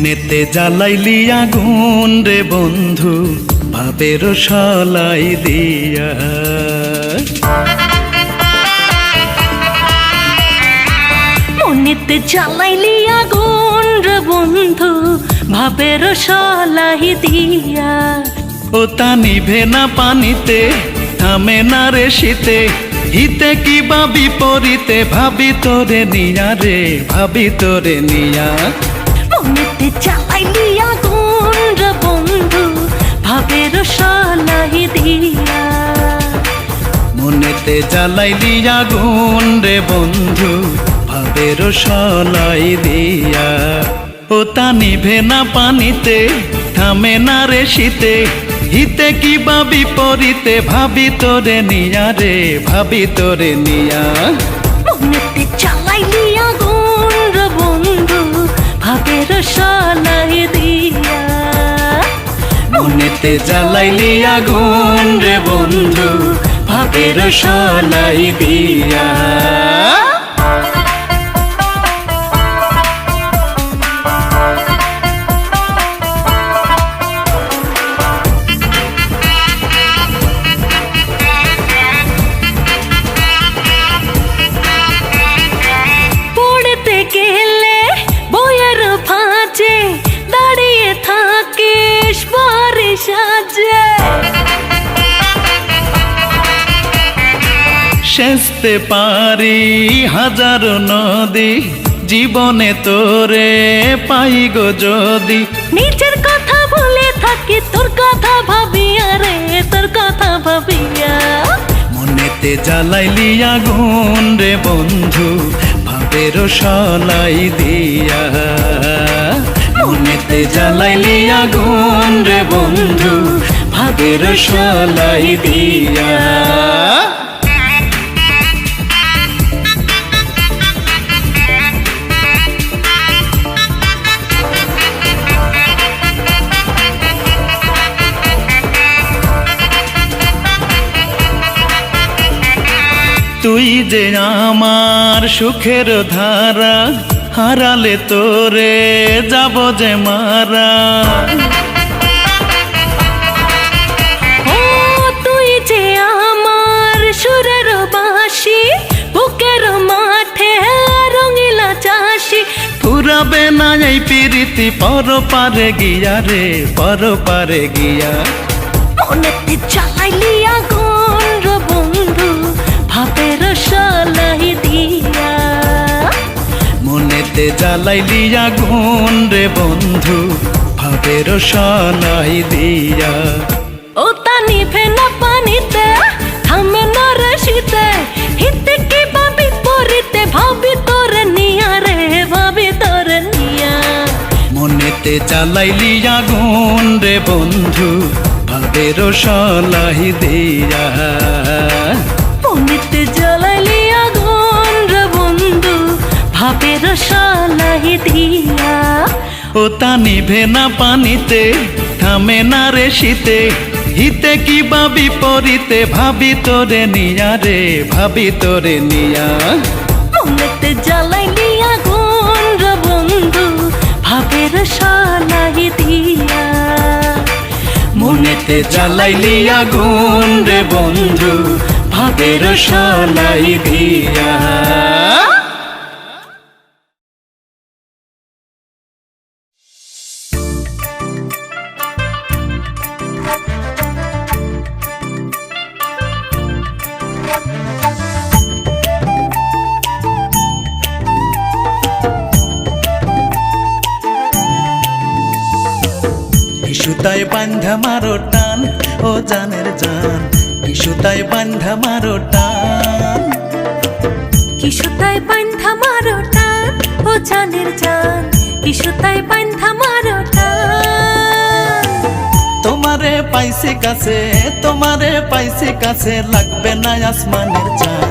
মনেতে জ্বালাইলি আগুন রে বন্ধু ভাবের শালাই দিয়া। মনেতে জ্বালাইলি আগুন রে বন্ধু ভাবের শালাই দিয়া। ও তা নিভে না পানিতে থামে না রে শীতে, হিতে কিবা বিপরীতে ভাবি তোরে নিয়া রে, ভাবি তোরে নিয়া। মনেতে জ্বালাইলি আগুন রে বন্ধু ভাবের শালাই দিয়া। মনেতে জ্বালাইলি আগুন রে বন্ধু ভাবের শালাই দিয়া। ও তা নিভে না পানিতে থামে না রে শীতে, হিতে কিবা বিপরীতে ভাবি তোরে নিয়া রে, ভাবি তোরে নিয়া। মনেতে জ্বালাইলি আগুন রে বন্ধু ভাবের শালাই দিয়া। মনেতে জ্বালাইলি আগুন রে বন্ধু ভাবের শালাই দিয়া। পড়তে গেলে বইয়ের ফাঁচে দাঁড়িয়ে থাকিস বাড়ি সাজে। সেচতে পারি হাজারো নদী জীবনে তোরে পাই গো যদি। নিজের কথা বলে থাকি তোর কথা ভাবিয়া রে, তোর কথা ভাবিয়া। মনেতে জ্বালাইলি আগুন রে বন্ধু ভাবের শালাই দিয়া। মনেতে জ্বালাইলি আগুন রে বন্ধু ভাবের শালাই দিয়া। তুই যে আমার সুখের ধারা, হারালে তোরে যাব যে মারা। ও তুই যে আমার সুরের বাঁশি, বুকের মাঠে রঙিলা চাষি। ফুরাবে না এই পিরিতি পর পারে গিয়া রে, পর পারে গিয়া। মনেতে জ্বালাইলি আগুন রে বন্ধু ভাবের শালাই দিয়া। মনেতে জ্বালাইলি আগুন রে বন্ধু ভাবের শালাই দিয়া। ও তা নিভে না পানিতে থামে না রে শীতে, হিতে কিবা বিপরীতে ভাবি তোরে নিয়া রে, ভাবি তোরে নিয়া। মনেতে জ্বালাইলি আগুন রে বন্ধু ভাবের শালাই দিয়া। মনেতে জ্বালাইলি আগুন রে বন্ধু ভাবের শালাই দিয়া। ও তা নিভে না পানিতে থামে না রে শীতে, হিতে কিবা বিপরীতে ভাবি তোরে নিয়া রে, ভাবি তোরে নিয়া। মনেতে জ্বালাইলি আগুন রে বন্ধু ভাবের শালাই দিয়া। মনেতে জ্বালাইলি আগুন রে বন্ধু ভাবের শালাই দিয়া। সুতায় বান্ধা মারো টান ও জানের জান, সুতায় বান্ধা মারো টান। কি সুতায় বান্ধা মারো টান ও জানের জান, কি সুতায় বান্ধা মারো টান। তোমারে পাইছি কাছে, তোমারে পাইছি কাছে, লাগবে না আসমানের চান।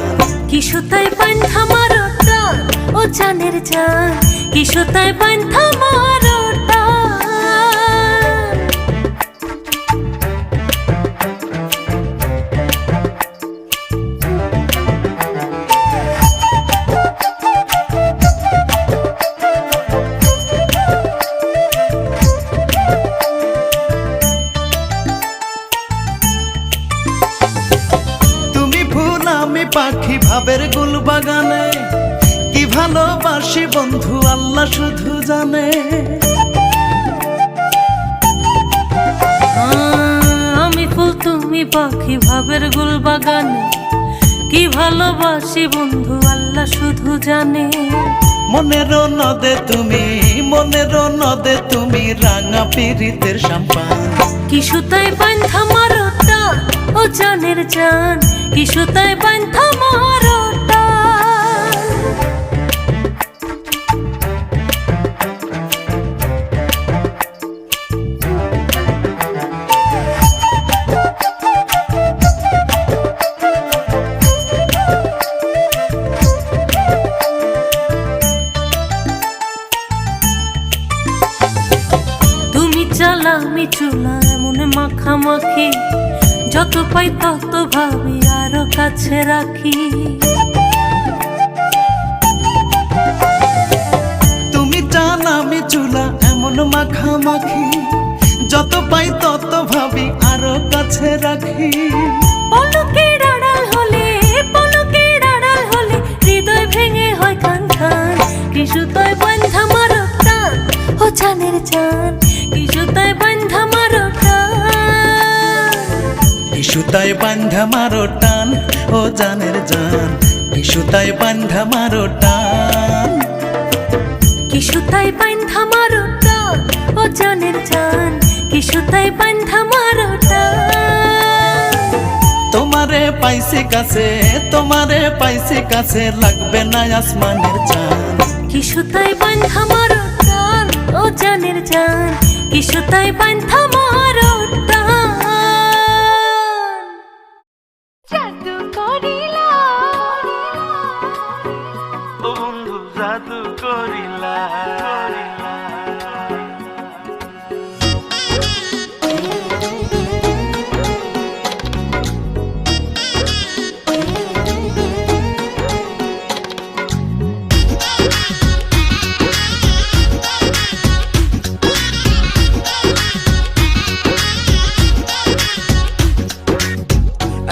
কি সুতায় বান্ধা মারো টান ও জানের জান, কি সুতায় বান্ধা মারো টান। ভালোবাসি বন্ধু আল্লাহ শুধু জানে। আমি ফুল তুমি পাখি ভাবের গুল বাগানে, কি ভালোবাসি বন্ধু আল্লাহ শুধু জানে। মনের নদে তুমি, মনের নদে তুমি রাঙা পীড়িতের সম্পান। কি সুতায় বান্ধা মারো টান ও জানের জান, কি সুতায় বান্ধা মারো টান। জ্বালা আমি চুলা এমন মাখামাখি, যত পাই তত ভাবি আরো কাছে রাখি। তুমি চান আমি চুলা এমন মাখামাখি, যত পাই তত ভাবি আরো কাছে রাখি। পলকের আড়াল হলে, পলকের আড়াল হলে হৃদয় ভেঙে হয় কান কান। কি সুতায় বান্ধা মারো টান ও জানের জান, কি সুতায় বান্ধা মারো টান। কি সুতায় বান্ধা মারো টান ও জানের জান, কি সুতায় বান্ধা মারো টান। কি সুতায় বান্ধা মারো টান ও জানের জান, কি সুতায় বান্ধা মারো টান। তোমারে পাইছি কাছে, তোমারে পাইছি কাছে লাগবে না আসমানের চাঁদ। কি সুতায় বান্ধা মারো টান ও জানের জান, কি সুতায় বান্ধা মারো টান। জাদু করিলা ও বন্ধু জাদু করিলা।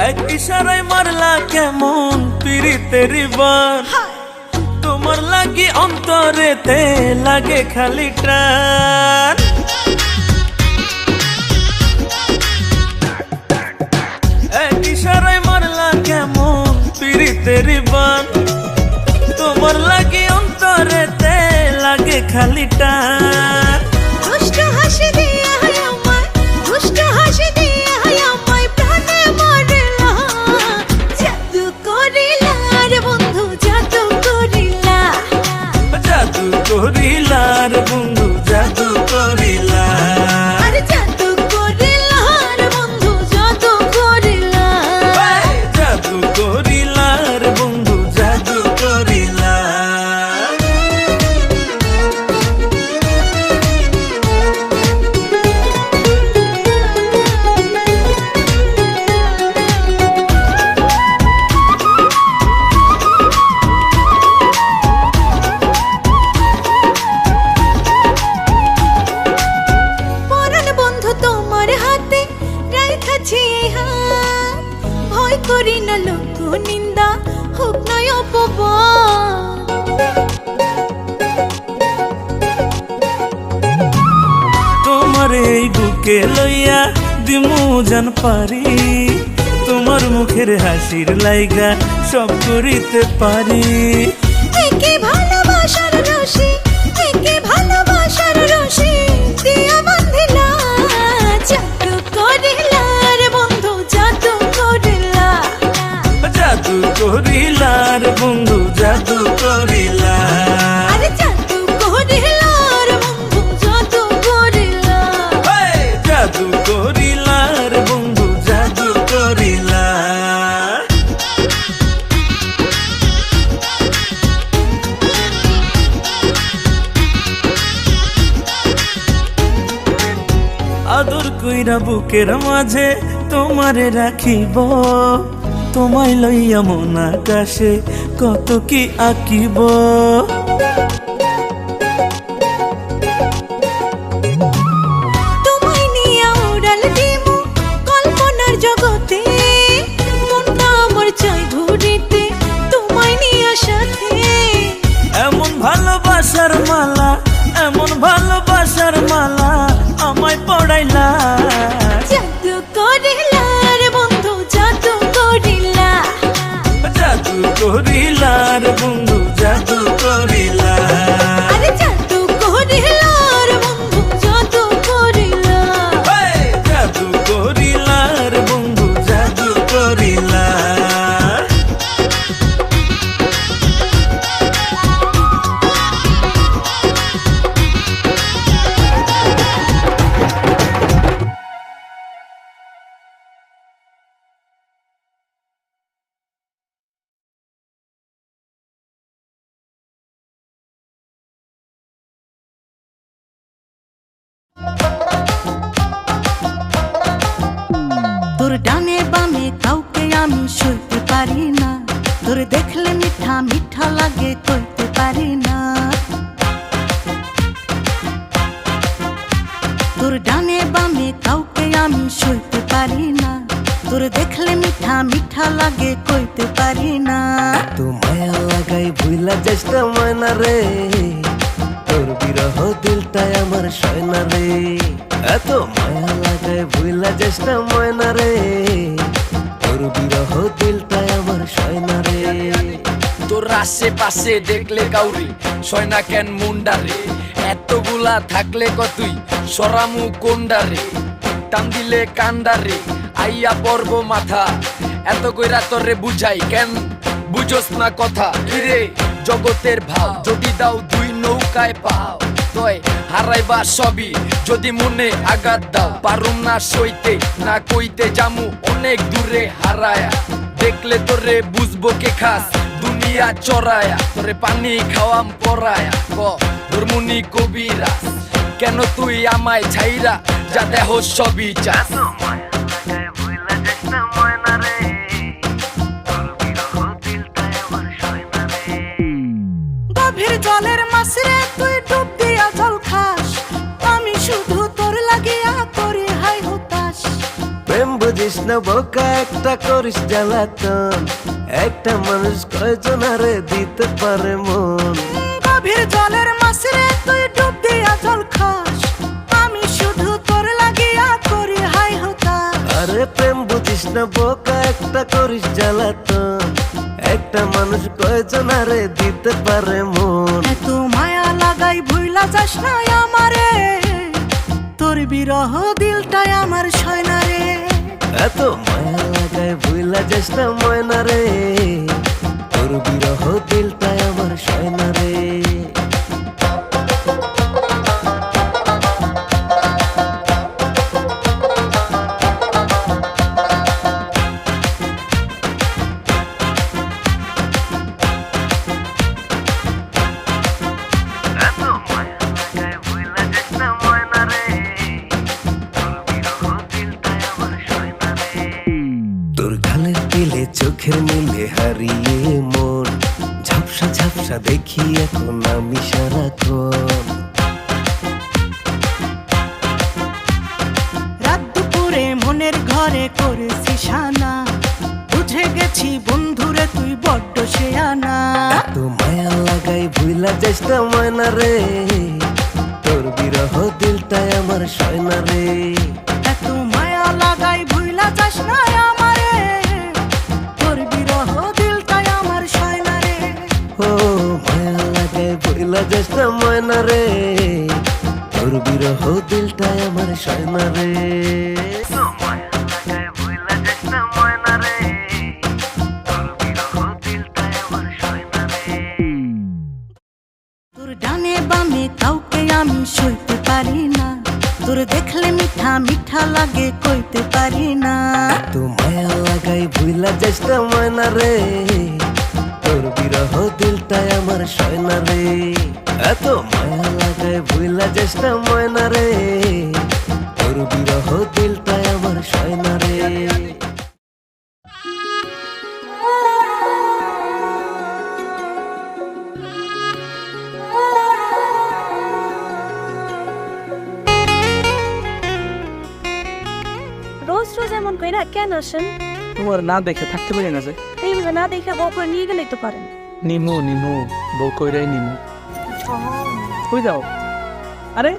এক ইশারায় মারলা কেমন পীড়িতের বান, তোমার লাগি অন্তরেতে লাগে খালি টান। এক ইশারায় মারলা কেমন পীড়িতের বান, তোমার লাগি অন্তরেতে লাগে খালি টান। দুষ্ট হাসি দিয়া আমায়, দুষ্ট হাসি দিয়া আমায় প্রাণে মারলা। জাদু করিলা রে বন্ধু জাদু করিলা, জাদু করিলা রে বন্ধু জাদু করিলা। আরে জাদু করিলা রে বন্ধু জাদু করিলা। জাদু করিলা রে বন্ধু জাদু করিলা। পরাণ বন্ধু তোমার হাতে রাখাছি হাত, ভয় করি না লোক নিন্দা হোক নয় অপবাদ। তোমার এই বুকে লইয়া দিমু জান পারি, তোমার মুখের হাসির লাইগা সব করিতে পারি। একে ভালোবাসার রশি, একে ভালোবাসার রশি দিয়া বাঁধিলা। জাদু করিলা রে বন্ধু জাদু করিলা, জাদু করিলা রে বন্ধু জাদু করিলা। আরে জাদু করিলা রে বন্ধু জাদু করিলা। জাদু করিলা রে বন্ধু জাদু করিলা। আদর কইরা বুকের মাঝে তোমারে রাখিব, তোমায় লইয়া মন আকাশে কত কি আঁকিব। তোমায় নিয়ে উড়াল দিমু কল্পনার জগতে, মনটা আমার চাই ঘুরিতে তোমায় নিয়ে সাথে। এমন ভালো ভালোবাসার মালা, এমন ভালোবাসার মালা আমায় পড়াইলা। জাদু করিলা রে বন্ধু, জাদু করিলা। জাদু করিলা রে বন্ধু, জাদু করিলা। আরে জাদু করিলা রে বন্ধু, জাদু করিলা। জাদু করিলা রে বন্ধু, জাদু করিলা। তোর ডানে বামে কাউকে আমি সইতে পারি না, তোর দেখলে মিঠা মিঠা লাগে কইতে পারি না। তোর ডানে বামে কাউকে আমি সইতে পারি না, তোর দেখলে মিঠা মিঠা লাগে কইতে পারি না। তো মায়া লাগাই ভুইলা চেষ্টা ময়না রে, তোর বিরহ দিলটাই আমার সয়না রে। এত মায়া লাগাই ভুইলা চেষ্টা ময়না রে, তোর বিরহ দিলটাই আমার সয়না রে। তোর আশেপাশে দেখলে কাউরি সয়না কেন মুন্ডারে, এতগুলা থাকলে কতই সরামু কোন্ডারে। টান দিলে কান্ডারে আইয়া পর্ব মাথা, এত কইরা তোরে বুঝাই কেন বুঝোস না কথা। কিরে জগতের ভাব যদি দাও দুই নৌকায় পাও, তয় হারাইবা সবই যদি মনে আঘাত দাও। পারুম না সইতে না কইতে জামু অনেক দূরে হারায়া, দেখলে তোরে বুঝবো কে খাস দুনিয়া চড়ায়া। তোরে পানি খাওয়াম পরায়া ক ধর্মুনি কবিরা, কেন তুই আমায় ছাইরা যা দেহ সবই চাস। গভীর জলের মাছরে তুই ডুব দিয়া জল খাস, আমি শুধু তোর লাগিয়া করি হাই হতাশ। প্রেম বুঝিস না বোকা, একটা করিস জ্বালাতন, একটা মানুষ কয়জনারে দিতে পারে মন। গভীর জলের মাছরে তুই ডুব দিয়া জল খাস, আমি শুধু তোর লাগিয়া করি হাই হতাশ। আরে প্রেম বুঝিস না বোকা, একটা করিস জ্বালাতন, একটা মানুষ কয়জনারে দিতে পারে মন। এত মায়া লাগাই ভুইলা যাস না আমারে, তোর বিরহ দিলটাই আমার সয়না রে। এত মায়া লাগায় ভুইলা যাস না ময়না রে, তোর বিরহ দিলটাই আমার সয়না রে। তোর গালের দিলে চোখের মিলে হারিয়ে মন, ঝাপসা ঝাপসা দেখি এখন আমি সারাক্ষণ। রাত দুপুরে মনের ঘরে করেছি সানা, বুঝে গেছি বন্ধুরে তুই বড্ড শেয়ানা। তো মায়া লাগাই ভুইলা চেষ্টা ময়না রে, তোর বিরহ দিলটাই আমার সয়না রে। এত মায়া লাগাই ভুইলা যাস না আমারে, তোর বিরহ দিলটাই আমার সয়না রে। ও মায়া লাগাই ভুইলা চেষ্টা ময়না রে, তোর বিরহ দিলটাই আমার সয়না রে। তোর ডানে বামে কাউকে আমি সইতে পারি না, তোর দেখলে মিঠা মিঠা লাগে কইতে পারি না। তো মায়া লাগাই ভুইলা চেষ্টা ময়না রে, তোর বিরহ দিলটাই আমার সয়না রে। এত মায়া লাগাই ভুইলা চেষ্টা ময়না রে, তোর বিরহ দিলটাই আমার সয়না রে। রোজ রোজ এমন কইরা কেন আসেন? তোমার না দেখে থাকতে পারি না যে। এইভাবে না দেখে বউ করে নিয়ে গেলেই তো পারেন। নিমু নিমু বউ কইরাই নিমু। কই যাও? আরে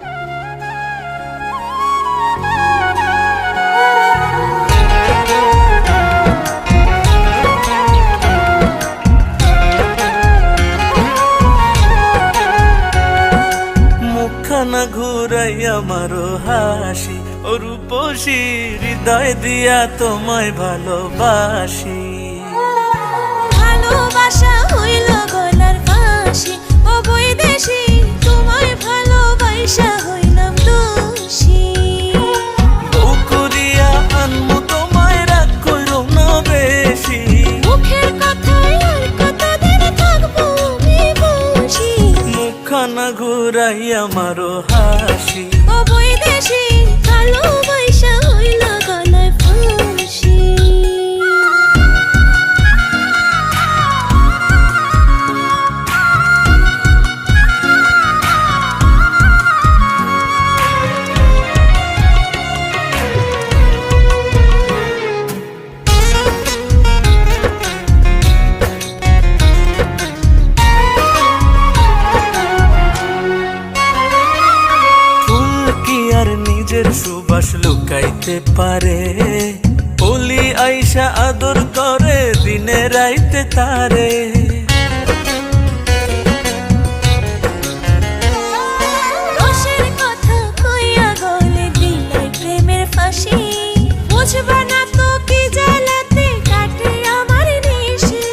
মুখখানা ঘুরাই আমারও হাসি ও রূপসী হৃদয় দিয়া তোমায় ভালোবাসি। ভালোবাসা হইল গলার ফাঁসি ও বৈদেশি, তোমায় ভালোবাসা হইলাম দোষী। বউ করিয়া আনমু তোমায় রাগ করো না বেশি, মুখের কথায় আর কতদিন থাকবো আমি বসি। মুখখানা ঘুরাই আমারও হাসি ও বৈদেশি, ভালোবাসা হইল গলার ফাঁসি। ফুল কি আর নিজের সুবাস লুকাইতে পারে, বলি আইসা আদর করে দিনে রাইতে তারে। দোষের কথা কইয়া গলে দিলাই প্রেমের ফাঁসি, বুঝবা না তো কি জ্বালাতে কাটে আমার নিশি।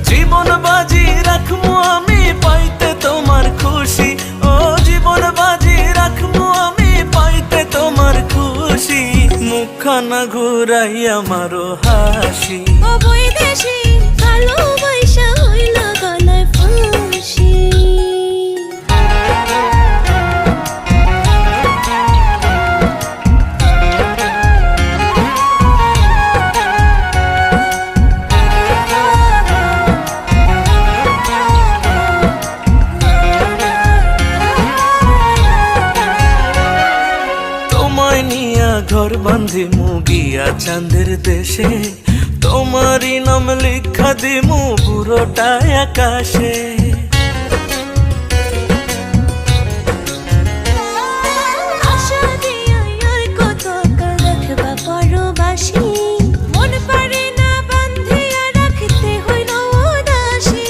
জীবন বাজি রাখমু আমি পাইতে তোমার খুশি, ও জীবন বাজি রাখমু আমি পাইতে তোমার খুশি। মুখখানা ঘুরাই আমারও হাসি ও বৈদেশি, ভালোবাসা হইল গলায় ফাঁসি। তোমায় নিয়া ঘর বাঁধি মুগিয়া চাঁদের দেশে, তোমারই নাম লিখা দিমু পুরোটা আকাশে। আশা দিয়া আর কত কাল রাখবা পরবাসী, মন পারে না বান্ধিয়া রাখতে হইল উদাসী।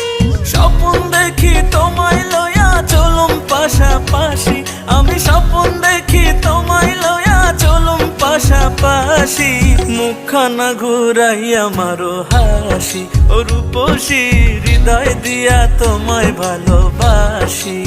স্বপ্ন দেখি তোমায় লয়া চলুম পাশাপাশি, আমি স্বপ্ন দেখি তোমায় লয়া চলুম পাশাপাশি। মুখখানা ঘুরাই আমারও হাসি ও রূপসী হৃদয় দিয়া তোমায় ভালোবাসি।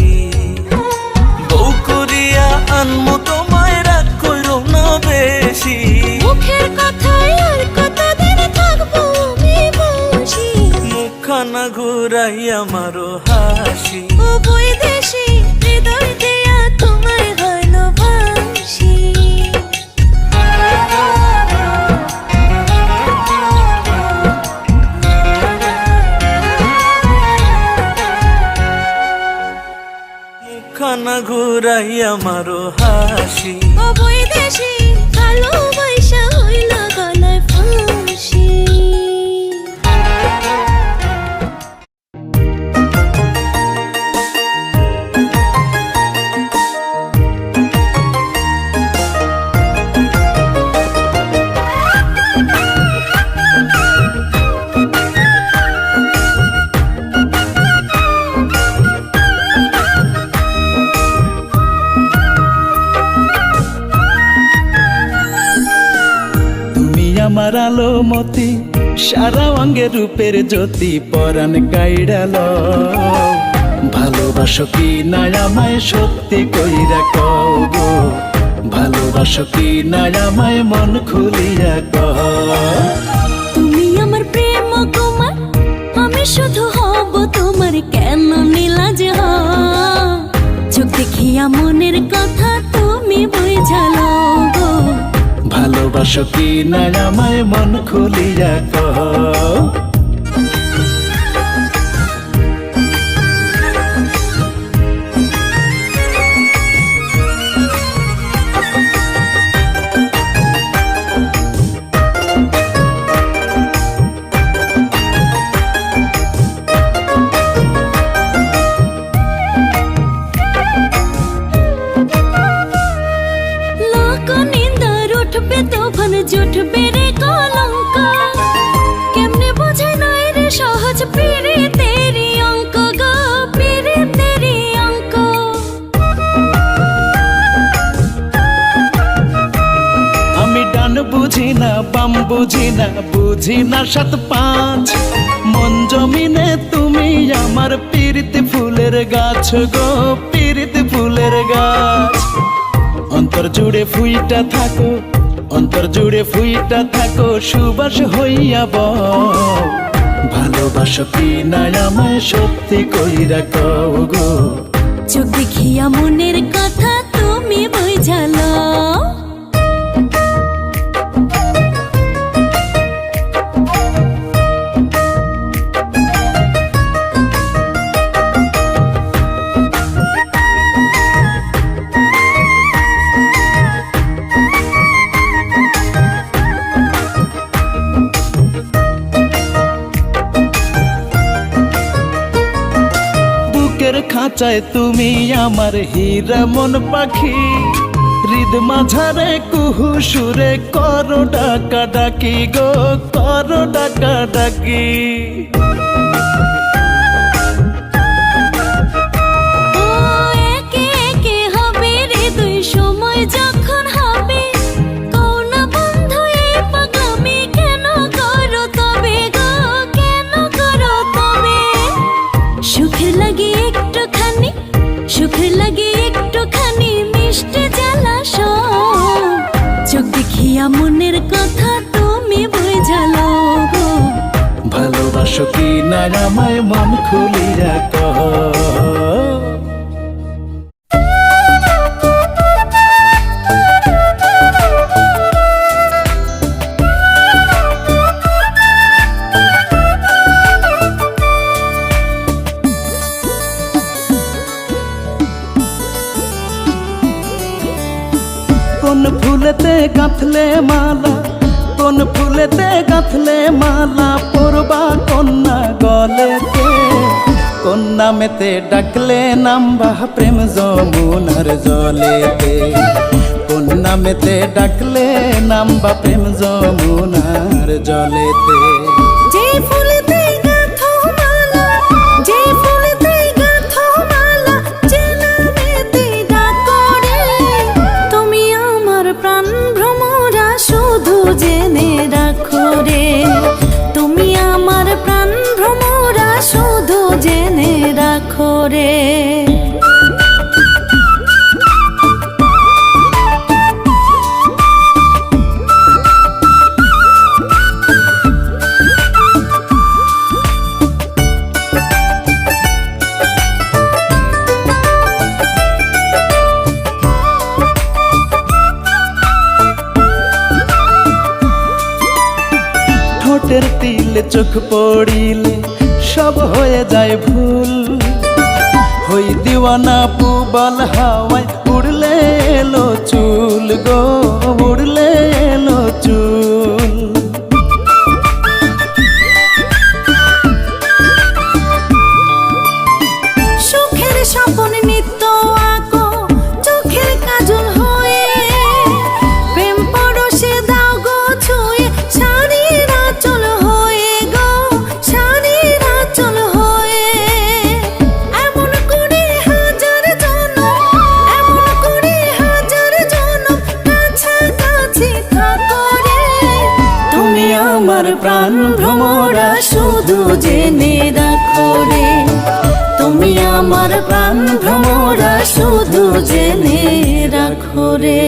বউ করিয়া আনমু তোমায় রাগ করো না বেশি, মুখের কথায় আর কতদিন থাকবো আমি বসি। মুখখানা ঘুরাই আমারও হাসি ও বৈদেশি, হৃদয় দিয়া তোমায় ভালোবাসি। মুখখানা ঘুরাই আমারও হাসি ও বৈদেশি, ভালোবাসা হইল গলায় ফাঁসি। আমার আলো মতি সারা অঙ্গে রূপের জ্যোতি পরাণ কাইড়াল। ভালোবাসো কি না আমায় সত্যি কইরা কও গো, ভালোবাসো কি না আমায় মন খুলিয়া কও। তুমি আমার প্রেম কুমার, আমি শুধু হব তোমার, কেন নীলাজ চোখ দেখিয়া মনের কথা তুমি বুঝালো গো। ভালোবাসো কি না আমায় মন খুলিয়া কও। মাম বুঝি না 7-5 মন জমিনে তুমি আমার পিরিত ফুলের গাছ গো, পিরিত ফুলের গাছ। অন্তর জুড়ে ফুইটা থাকো, অন্তর জুড়ে ফুইটা থাকো, সুবাস হইয়া বও। ভালোবাসো কি না আমায় সত্যি কইরা কও গো। চোখ দেখিয়া মনের কথা তুমি বুঝালো। বুকের খাঁচায় তুমি আমার হীরা মন পাখি, হৃদ মাঝারে কুহু সুরে করো ডাকা ডাকি গো, করো ডাকা ডাকি। ও একে একে হবে রে দুই সময় যখন হবে, কোন বন্ধু এই পাগলামি কেন করো তবে গো, কেন করো তবে। সুখের লাগে একটুখানি, সুখের লাগে একটুখানি মিষ্টি জ্বালা সব। চোখ দেখিয়া মনের কথা তুমি বুঝালো গো। ভালোবাসো কি না আমায় মন খুলিয়া কহ। কোন ফুলেতে গাঁথলে মালা, কোন ফুলেতে গাঁথলে মালা, পরবা কন্যা গলেতে। কোন নামেতে ডাকলে নামবা প্রেম যমুনার জলেতে। কোন নামেতে ডাকলে নামবা প্রেম যমুনার জলেতে। যে ফুলেতে গাঁথো মালা, যে ফুলেতে গাঁথো মালা, যে নামেতে ডাকো রে। তুমি আমার প্রাণ ভ্রমরা শুধু জেনে রাখো রে। তুমি আমার প্রাণ ভ্রমরা শুধু জেনে রাখো রে। ঠোঁটের তিলে চোখ পড়িলে সব হয়ে যায় ভুল। হই দিওয়ানা পুবাল হাওয়ায় উড়লে এলো চুল গো, উড়লে এলো চুল। সুখের স্বপ্ন নিত্য আঁকো চোখের কাজল হয়ে। প্রেম পরশে দাও গো ছুঁয়ে শাড়ির আঁচল হয়ে গো, শাড়ির আঁচল হয়ে। এমন করে হাজার জনম, এমন করে হাজার জনম কাছাকাছি থাকো রে। তুমি আমার প্রাণ ভ্রমরা শুধু জেনে রাখো রে। তুমি আমার প্রাণ ভ্রমরা শুধু জেনে রাখো রে।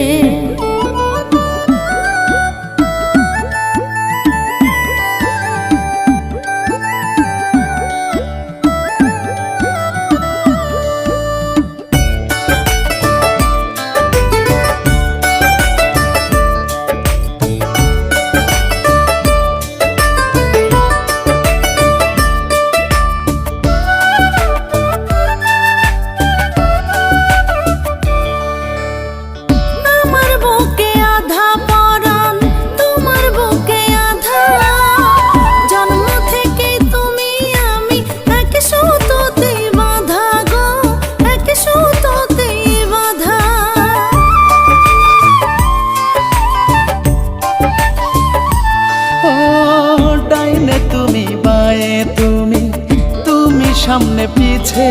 আমার বুকে আধা পরাণ, তোমার বুকে আধা। জন্ম থেকে তুমি আমি এক সুতোতে বাঁধা গো, এক সুতোতে বাঁধা। ও ডাইনে তুমি বাঁয়ে তুমি, তুমি সামনে পিছে।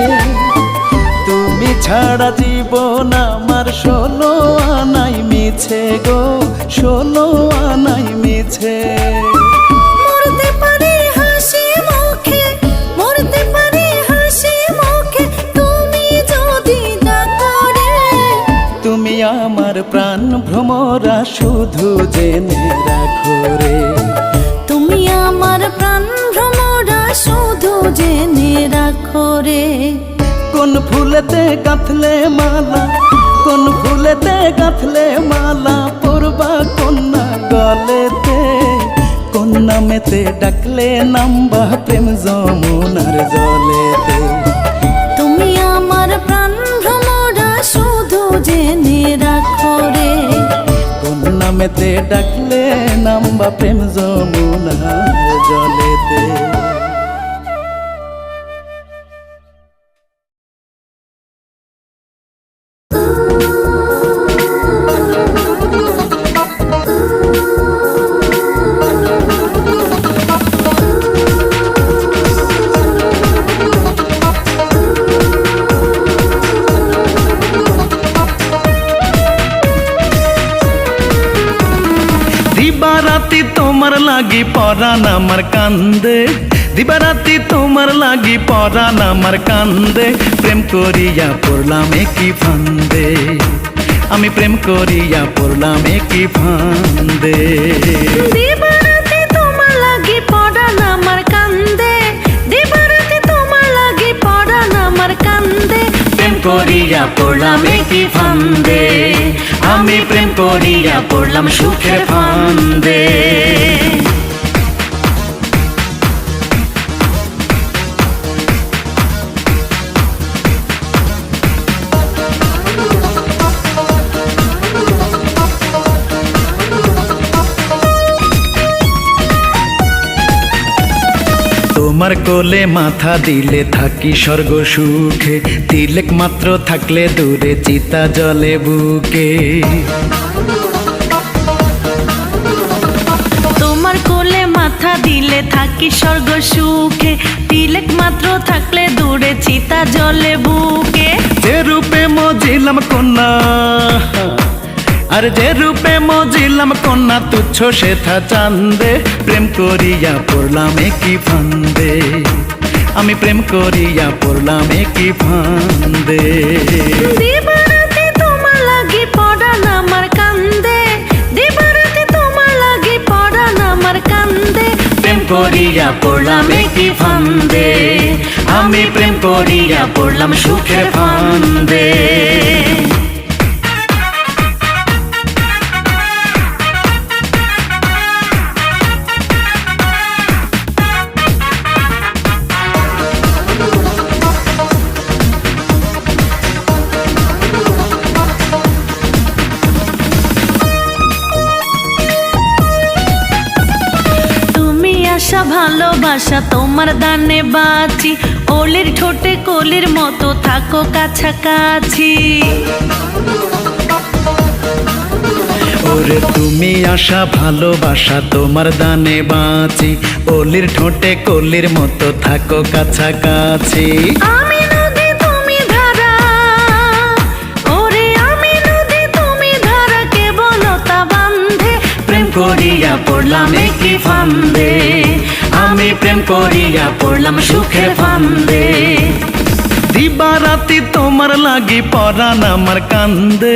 তুমি তুমি ছাড়া জীবন আমার 16 আনাই মিছে গো, 16 আনাই মিছে। মরতে পারি হাসি মুখে, মরতে পারি হাসি মুখে, তুমি যদি ডাকো রে। তুমি আমার প্রাণ ভ্রমরা শুধু জেনে রাখো রে। তুমি আমার প্রাণ ভ্রমরা শুধু জেনে রাখো রে। কোন ফুলেতে গাঁথলে মালা, কোন ফুলেতে গাঁথলে মালা, পূর্বা কন্যা গলেতে, কোন নামেতে ডাকলে নাম্বা প্রেম যমুনার জলেতে। তুমি আমার প্রাণ ভ্রমরা শুধু জেনে রাখো রে। কোন নামেতে ডাকলে নাম্বা প্রেম যমুনার জলেতে। দিবারাতি তোমার লাগি পরাণ আমার কান্দে, দিবারাতি তোমার লাগি পরাণ আমার কান্দে। প্রেম করিয়া পড়লাম কি ফান্দে, আমি প্রেম করিয়া পড়লাম কি ফান্দে। দিবারাতি তোমার লাগি পরাণ আমার কান্দে, দিবারাতি তোমার লাগি পরাণ আমার কান্দে। প্রেম করিয়া পড়লাম কি ফান্দে, আমি প্রেম করিয়া পড়লাম সুখের ফান্দে। তোমার কোলে মাথা দিলে থাকি স্বর্গ সুখে, তিলেক মাত্র থাকলে দূরে চিতা জলে বুকে। তোমার কোলে মাথা দিলে থাকি স্বর্গ সুখে, তিলেক মাত্র থাকলে দূরে চিতা জলে বুকে। যে রূপে মজিলাম কন্যা, আর যে রূপে মজিলাম কন্যা, তুচ্ছ সেথা চান্দে। প্রেম করিয়া পড়লাম কি ফান্দে, আমি প্রেম করিয়া পড়লাম কি ফান্দে। দিবারাতি তোমার লাগি পরাণ আমার কান্দে, দিবারাতি তোমার লাগি পরাণ আমার কান্দে। প্রেম করিয়া পড়লাম কি ফান্দে, আমি প্রেম করিয়া পড়লাম সুখের ফান্দে। আশা ভালোবাসা তোমার দানে বাঁচি, ওলের ঠোঁটে কলির মতো থাকো কাছাকাছি। ওরে তুমি আশা ভালোবাসা তোমার দানে বাঁচি, ওলির ঠোঁটে কলির মতো থাকো কাছাকাছি। আমি নদী তুমি ধারা, ওরে আমি নদী তুমি ধারা, কেবলতা বান্ধে। প্রেম করিয়া পড়লাম কি ফান্দে, আমি প্রেম করিয়া পড়লাম সুখের ফান্দে। দিবারাতি তোমার লাগি পরাণ আমার কান্দে,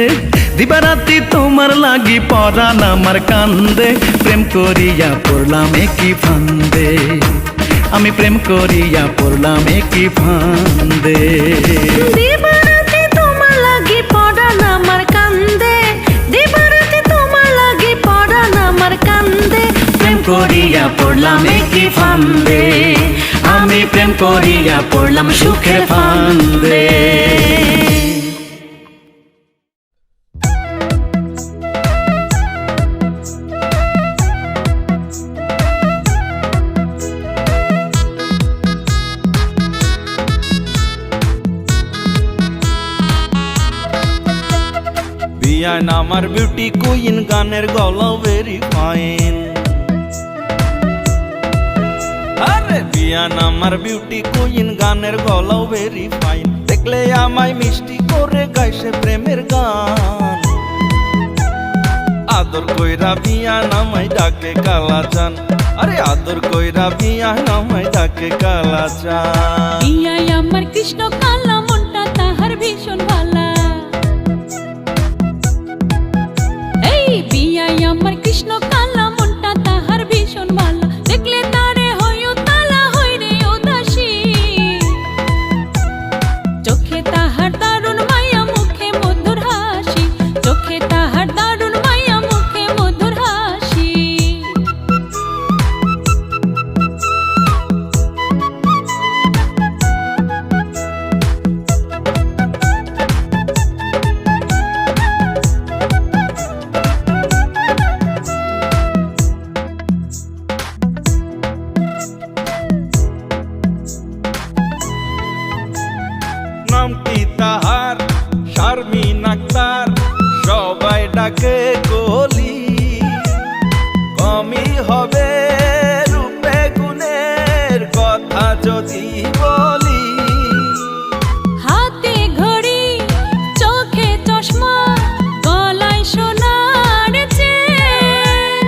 দিবারাতি তোমার লাগি পরাণ আমার কান্দে। প্রেম করিয়া পড়লাম কি ফান্দে, আমি প্রেম করিয়া পড়লাম কি ফান্দে। দিবারাতি তোমার লাগি পরাণ আমার কান্দে, দিবারাতি তোমার লাগি পরাণ আমার কান্দে। প্রেম করিয়া পড়লাম কি ফান্দে, আমি প্রেম করিয়া পড়লাম সুখের ফান্দে। বিয়ান আমার বিউটি কুইন, গানের গলাও ভেরি ফাইন। আরে বিয়ান আমার বিউটি কুইন, গানের গলাও ভেরি ফাইন। দেখলে আমায় মিষ্টি করে গাইছে প্রেমের গান। আদর কইরা বিয়া নামাই ডাকে কালাচান, আরে আদর কইরা বিয়া নামাই ডাকে কালাচান। বিয়াই আমার কৃষ্ণ কালা, মনটা তাহার ভীষণ ভালা। এই বিয়াই আমার কৃষ্ণ কালা, মনটা তাহার ভীষণ ভালা। দেখলে তারে হইও তালা, হই রে উদাসী। চোখে তাহার দারুণ মায়া, মুখে মধুর হাসি। চোখে তাহার দারুণ মায়া, মুখে মধুর হাসি। নামটি তাহার শারমিন আক্তার, সবাই ডাকে কলি। কমই হবে রূপে গুণের কথা যদি বলি। হাতে ঘড়ি, চোখে চশমা, গলায় সোনার চেন।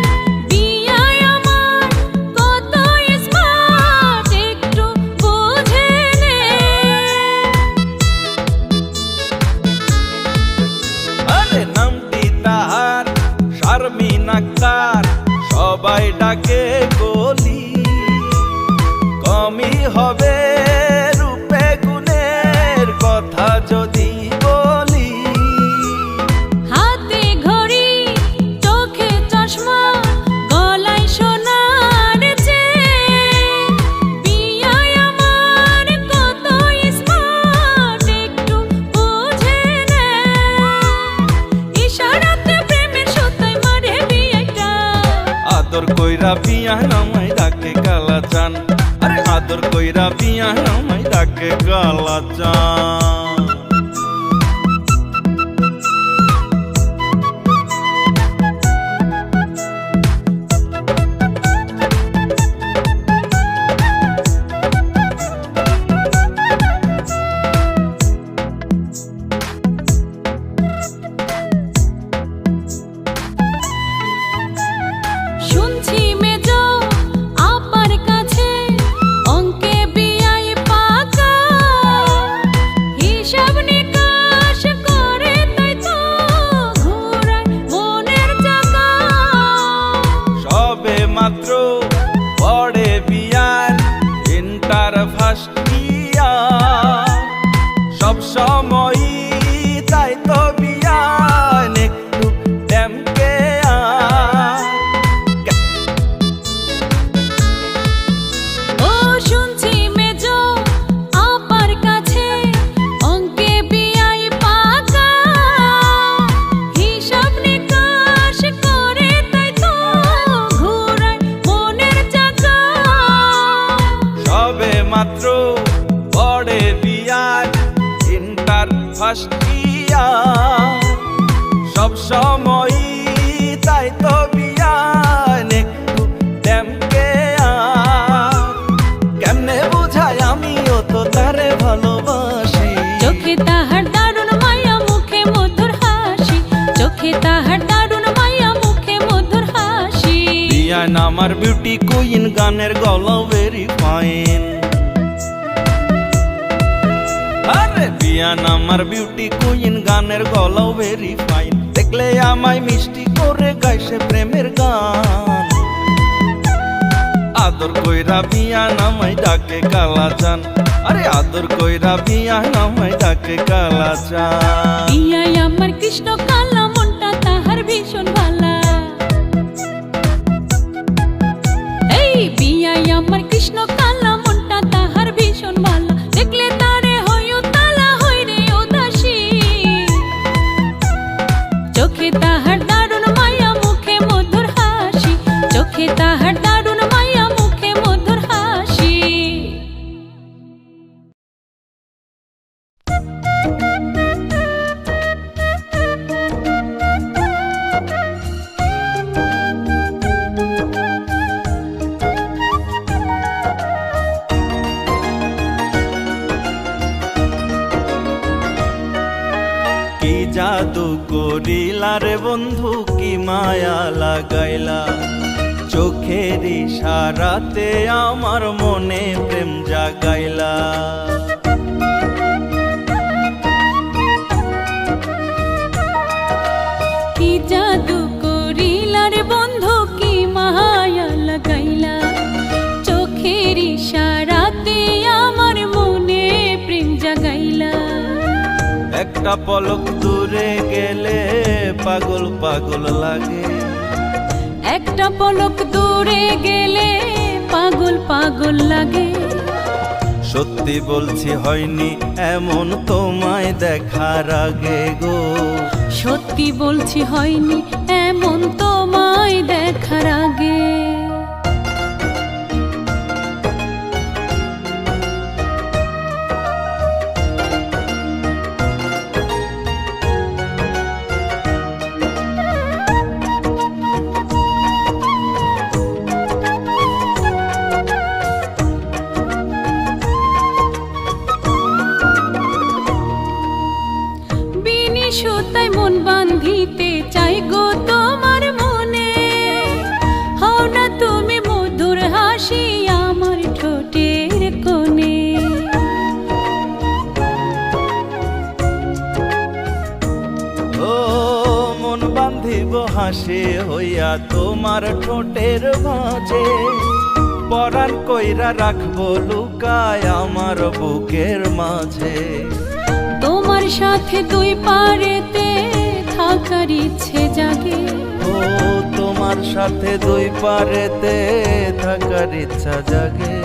বিয়ায় আমার কত স্মার্ট, একটু বুঝে নে। আরে নামটি তাহার শারমিন আক্তার, সবাই ডাকে কলি। কমই হবে রূপে গুণের কথা যদি বলি। হাতে ঘড়ি, চোখে চশমা, গলায় সোনার চেন। বিয়ায় আমার কত স্মার্ট, একটু বুঝে নে। ইশারাতে প্রেমের সুতায় মারে বিয়াটা। আদর কইরা বিয়া নামাই ডাকে কালাচান, আরে আদর কইরা বিয়া নামাই ডাকে কালাচান। শুনছি মেজো আপার কাছে অঙ্কে বিয়াই পাকা। হিসাব নিকাশ করে তাই তো ঘোরায় মনের চাকা। সবে মাত্র পড়ে বিয়ার ইন্টার ফার্স্ট ইয়ার। সব সময়ই তাই তো বিয়ান একটু ড্যামকে ও শুনছি মেজো আপার কাছে অঙ্কে বিয়াই পাকা। হিসাব নিকাশ করে তাই তো ঘোরায় মনের চাকা। সবে মাত্র পড়ে বিয়ার ইন্টার ফার্স্ট ইয়ার। সব সময়ই তাই তো বিয়ান একটু ড্যামকে কেমনে বুঝাই আমিও তো তারে ভালোবাসি। চোখে তাহার দারুণ মায়া, মুখে মধুর হাসি। চোখে তাহার দারুণ মায়া, মুখে মধুর হাসি। বিয়ান আমার বিউটি কুইন, গানের গলা ভেরি ফাইন। আরে বিয়ান আমার বিউটি কুইন, গানের গলাও ভেরি ফাইন। দেখলে আমায় মিষ্টি করে গাইছে প্রেমের গান। আদর কইরা বিয়া নামাই ডাকে কালাচান, আরে আদর কইরা বিয়া নামাই ডাকে কালাচান। বিয়াই আমার কৃষ্ণ কালা, মনটা তাহার ভীষণ ভালা। এই বিয়াই আমার কৃষ্ণ কালা, মনটা তাহার ভীষণ ভালা। দেখলে তারে হইও তালা, হই রে উদাসী। চোখে তাহার দারুণ মায়া, মুখে মধুর হাসি। চোখে তাহার দারুণ মায়া, মুখে মধুর হাসি। কি জাদু করিলা রে বন্ধু, কি মায়া লাগাইলা, চোখের ইশারাতে আমার মনে প্রেম জাগাইলা। কি জাদু করিলা রে বন্ধু, কি মায়া লাগাইলা, চোখের ইশারাতে আমার মনে প্রেম জাগাইলা। একটা পলক দূরে গেলে পাগল পাগল লাগে, একটা পলক দূরে গেলে পাগল পাগল লাগে। সত্যি বলছি হয়নি এমন তোমায় দেখার আগে গো, সত্যি বলছি হয়নি এমন তোমায় দেখার আগে। সুতায় মন বাঁধিতে চাই গো তোমার মনে, হও না তুমি মধুর হাসি আমার ঠোঁটের কোণে। ও মন বান্ধিব হাসি হইয়া তোমার ঠোঁটের ভাঁজে, পরাণ কইরা রাখবো লুকায় আমার বুকের মাঝে। তোমার সাথে দুই পারেতে থাকার ইচ্ছে জাগে, ও তোমার সাথে দুই পারেতে থাকার ইচ্ছা জাগে।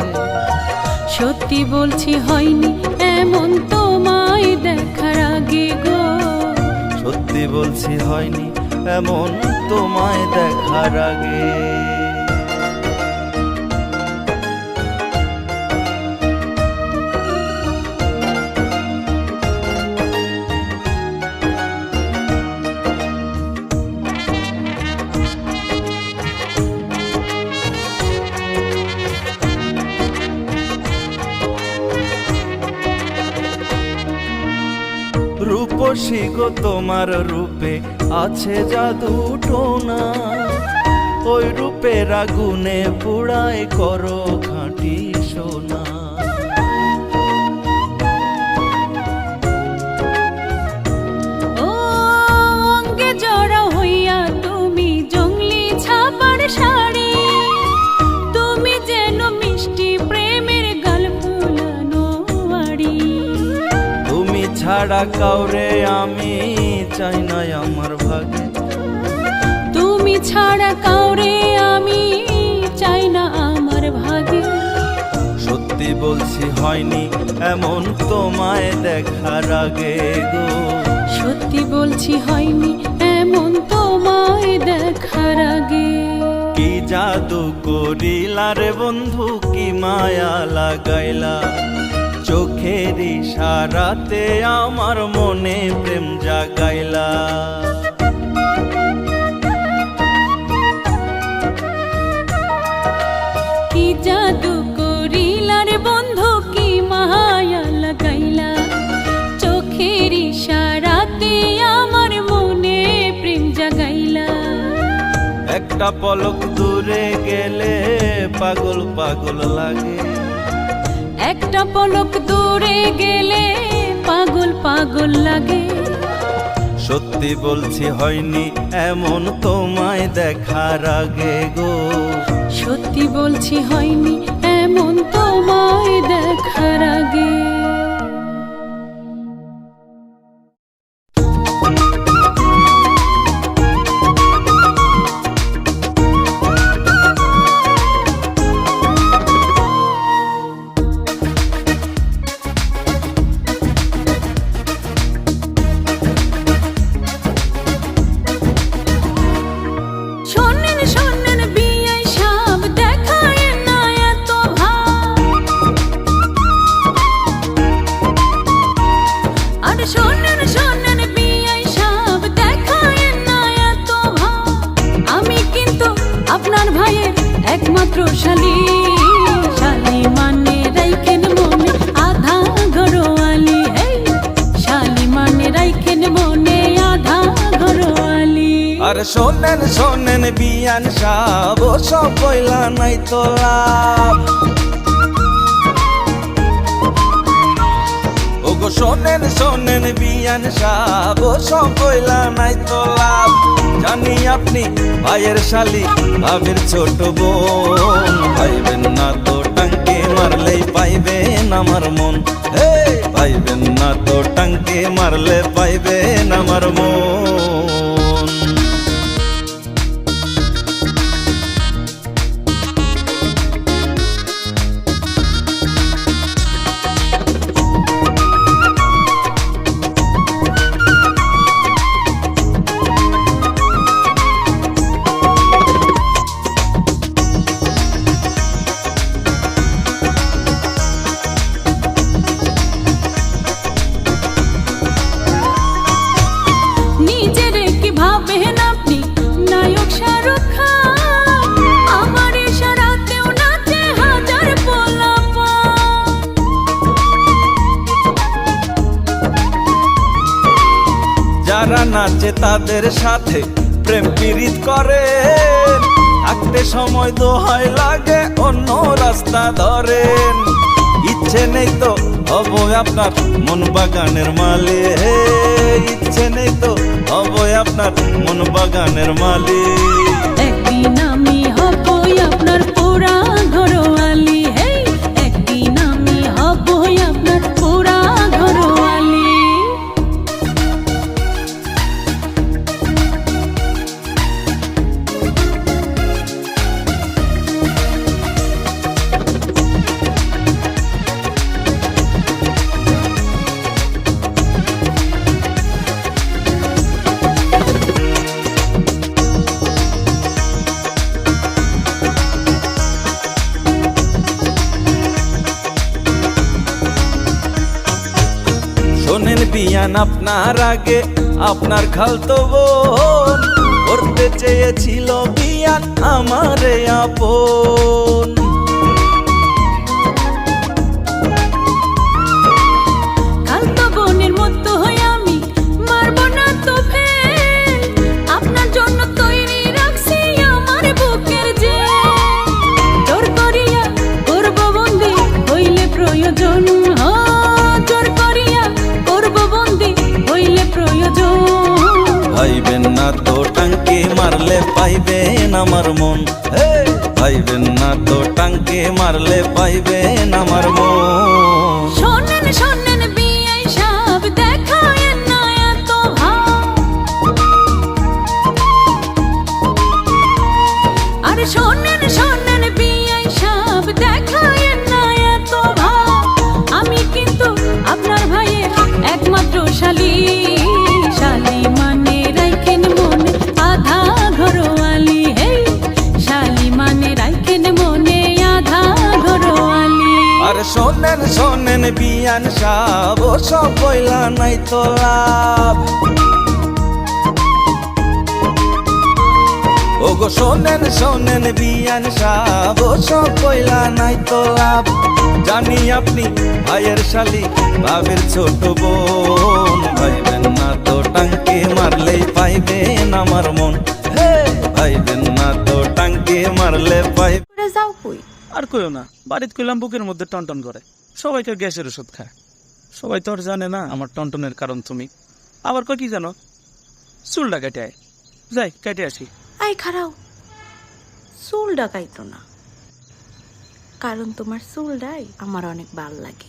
সত্যি বলছি হয়নি এমন তোমায় দেখার আগে গো, সত্যি বলছি হয়নি এমন তোমায় দেখার আগে। রূপসী গো তোমার রূপে আছে জাদু টোনা, ওই রূপের আগুনে পুড়ায় করো খাঁটি সোনা। ও অঙ্গে জড়া হইয়া তুমি জঙ্গলি ছাপার শাড়ি, তুমি যেন মিষ্টি প্রেমের গাল ফুলানো বাড়ি। তুমি ছাড়া কাউরে আমি চাই না আমার ভাগে, তুমি ছাড়া কাউরে আমি চাই না আমার ভাগে। সত্যি বলছি হয়নি এমন তোমায় দেখার আগে গো, সত্যি বলছি হয়নি এমন তোমায় দেখার আগে। কি জাদু করিলা রে বন্ধু, কি মায়া লাগাইলা, চোখের ইশারাতে আমার মনে প্রেম জাগাইলা। কি জাদু করিলা রে বন্ধু, কি মায়া লাগাইলা, চোখের ইশারাতে আমার মনে প্রেম জাগাইলা। একটা পলক দূরে গেলে পাগল পাগল লাগে, একটা পলক দূরে গেলে পাগল পাগল লাগে। সত্যি বলছি হয়নি এমন তোমায় দেখার আগে গো, সত্যি বলছি হয়নি এমন তোমায় দেখার আগে। একমাত্র শালি, শালি মানে রাইখেন মনে আধা গরোয়ালি, শালি মানে রাইখেন মনে আধা ঘরওয়ালি। আর শোনেন শোনেন বিয়ান সাব সব কইলা নাই তো লাভ। ওগো শোনেন শোনেন বিয়ান সাব সব কইলা নাই তো লাভ। জানি আপনি ভাইয়ের শালি ভাবির ছোট বোন, পাইবেন না তো টাঙ্কি মারলেই পাইবেন আমার মন। হে পাইবেন না তো টাঙ্কি মারলে পাইবেন আমার মন। নিজেরে কি ভাবেন আপনি নায়ক শাহরুখ খান, আমার ইশারাতেও নাচে হাজার পোলাপান। যারা নাচে তাদের সাথে প্রেম পীড়িত করে, থাকতে সময় দোহাই লাগে অন্য রাস্তা ধরেন। ইচ্ছে নেই তো হব আপনার মন বাগানের মালিক, ইচ্ছে নেই তো হব আপনার মন বাগানের মালিক। একদিন আমি হবই আপনার পুরা ঘরওয়ালি, হে একদিন আমি হবই আপনার পুরা ঘরওয়ালি। শোনেন বিয়ান আপনার আগে আপনার খালতো বোন করতে চেয়েছিল বিয়ান আমারে আপন। খালতো বোনের মতো হয়ে আমি মারবো না তো ফেল, আপনার জন্য তৈরি রাখছি আমার বুকের যে। জোর করিয়া করব বন্দি হইলে প্রয়োজন, জোর করিয়া করব বন্দি হইলে প্রয়োজন। ভাইবেন না তো টাঙ্কি মারলে পাইবেন আমার মন, হে ভাইবেন না তো টাঙ্কি মারলে পাইবেন আমার মন। শোনেন শোনেন বিয়াই সাহেব দেখায়েন না এত ভাব, আরে শোনেন শোনেন বিয়াই সাহেব দেখায়েন না এত ভাব। আমি কিন্তু আপনার ভাইয়ের একমাত্র শালি, শালি মানে রাইখেন মনে আধা ঘরওয়ালি, হে শালি মানে রাইখেন মনে আধা ঘরওয়ালি। আর শোনেন শোনেন বিয়ান সাব সব কইলা নাই তো লাভ। ওগো শোনেন শোনেন বিয়ান সাব সব কইলা নাই তো লাভ। জানি আপনি ভাইয়ের শালি ভাবির ছোট বোন, ভাইবেন না তো টাঙ্কি মারলেই পাইবেন আমার মন। হে ভাইবেন না তো টাঙ্কি মারলে পাইবেন। করে যাও কই? আর কইও না, বাড়িতে কইলাম বুকের মধ্যে টনটন করে। সবাই তো গ্যাসের ওষুধ খায়, সবাই তো আর জানে না আমার টনটনের কারণ তুমি। আবার কই কি জানো, চুলটা কেটে আয়, যাই কেটে আসি। আই খারাও, চুল ডাকাইতো না, কারণ তোমার চুলটাই আমার অনেক ভাল লাগে।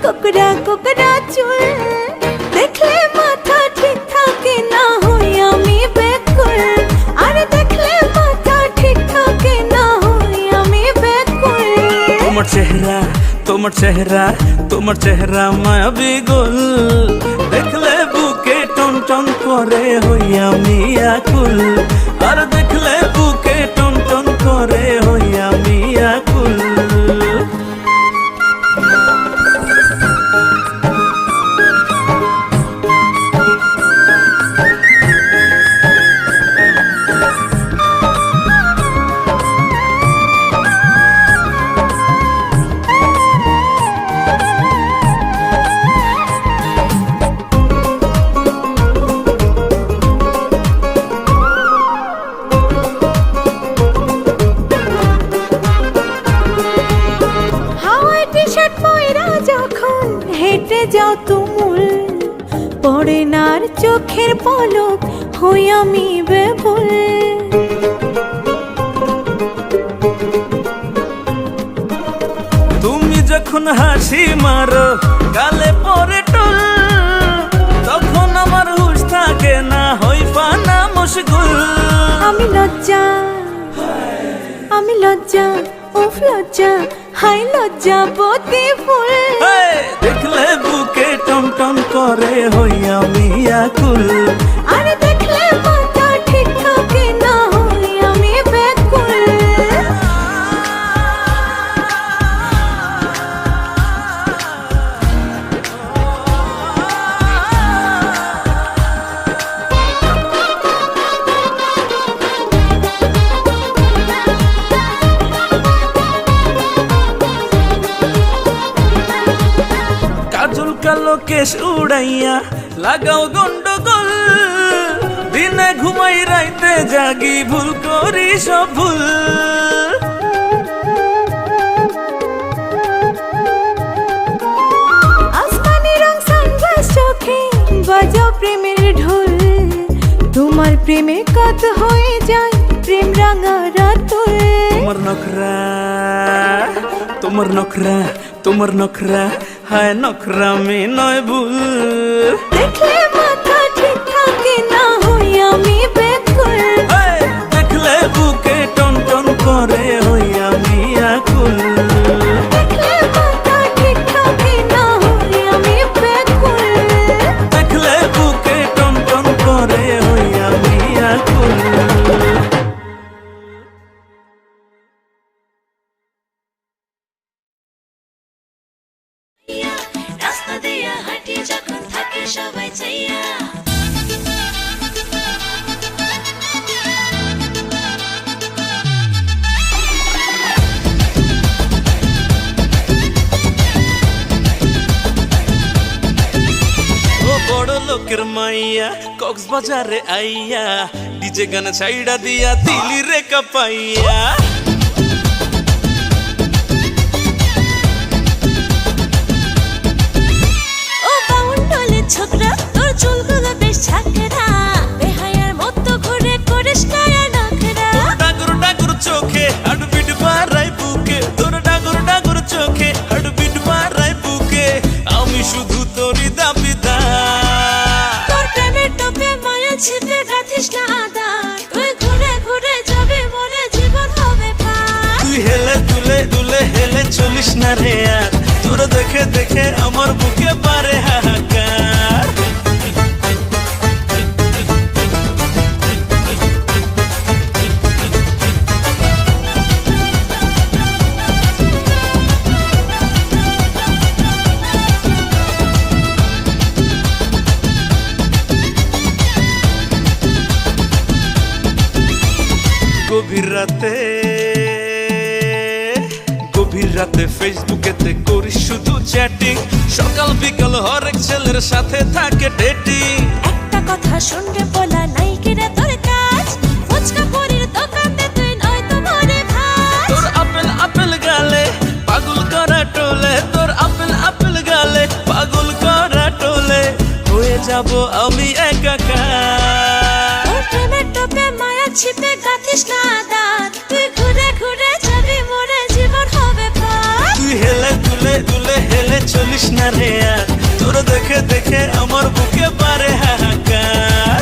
কোকড়া কোকড়া চুল দেখলে মাথা ঠিক থাকে না হই আমি বেকুল, আরে দেখলে মাথা ঠিক থাকে না হই আমি বেকুল। তোমার চেহারা তোমার চেহারা তোমার চেহারা মায়াবী গোল, দেখলে বুকে করে হই আমি আকুল, আর দেখলে বুকে টন টন করে হই আমি আকুল। হাওয়ায় টি-শার্ট পয়রা যখন হেঁটে যাও তুমুল, পড়ে না আর চোখের পলক হই আমি বেবুল। তুমি যখন হাসি মারো গালে পরে টোল, তখন আমার হুঁশ থাকে না, হই পানা মশগুল। আমি লজ্জা, আমি লজ্জা, উফ লজ্জা, হাই লজ্জা বতী ফুল। হেই, দেখলে বুকে টন টন করে হই আমি আকুল, আরে দেখলে মাথা ঠিক থাকে না হই আমি বেকুল। কাজল কালো কেশ উড়াইয়া লাগাও গন্ডগোল, দিনে ঘুমাই রাইতে জাগি ভুল করি সব ভুল। আসমানি রং সানগ্লাস চোখে বাজাও প্রেমের ঢোল, তোমার প্রেমে কত হয়ে যায় প্রেম রাঙা রাতুল। তোমার নখরা, তোমার নখরা, তোমার নখরা, হায় নখরা মে নয় ভুল। দেখলে মাথা ঠিক থাকে না হই আমি বেকুল। হেই, দেখলে বুকে টন টন করে হই আমি আকুল। দেখলে মাথা ঠিক থাকে না হই আমি বেকুল। দেখলে বুকে টন টন করে হই আমি আকুল। রাস্তা দিয়া হাঁটি যখন থাকে সবাই চাইয়া, ও বড় লোকের মাইয়া কক্সবাজারে আইয়া, ডিজে গান ছাইড়া দিয়া দিলি রে কাপাইয়া। ও বাউন্ডলের ছোকরা তোর চুলগুলো বেশ ছাকরা, বেহায়ার মতো ঘুরে করিস কায়া নখরা। ডাগর ডাগর চোখে হার্টবিট বাড়াই বুকে, তোর ডাগর ডাগর চোখে হার্টবিট বাড়াই বুকে, আমি শুধু তোরই দাবিদার। তোর প্রেমের টোপে মায়া ছিপে গাথিস না আদার, তুই ঘুরে ঘুরে যাবি মরে জীবন হবে পার। তুই হেলে দুলে দুলে হেলে চলিস না রে আর, তোর দেখে দেখে আমার বুকে পারে হাহাকার। গভীর রাতে, গভীর রাতে ফেসবুকেতে করিস শুধু চ্যাটিং, সকাল বিকাল হরেক ছেলের সাথে থাকে ডেটিং। একটা কথা শুনবে বলা নাই কিরে তোর কাজ, ফুচকা পুরীর দোকানে তুই নয় তো মরে ভাজ। তোর আপেল আপেল গালে পাগল করা টোলে, তোর আপেল আপেল গালে পাগল করা টোলে, হয়ে যাব আমি একাকার। তোর প্রেমের টোপে মায়া ছিপে গাথিস না আদার, তুই ঘুরে ঘুরে যাবি মরে জীবন হবে পার। তুই হেলে দুলে দুলে হেলে চলিস না রে আর, তোর দেখে দেখে আমার বুকে পারে হাহাকার।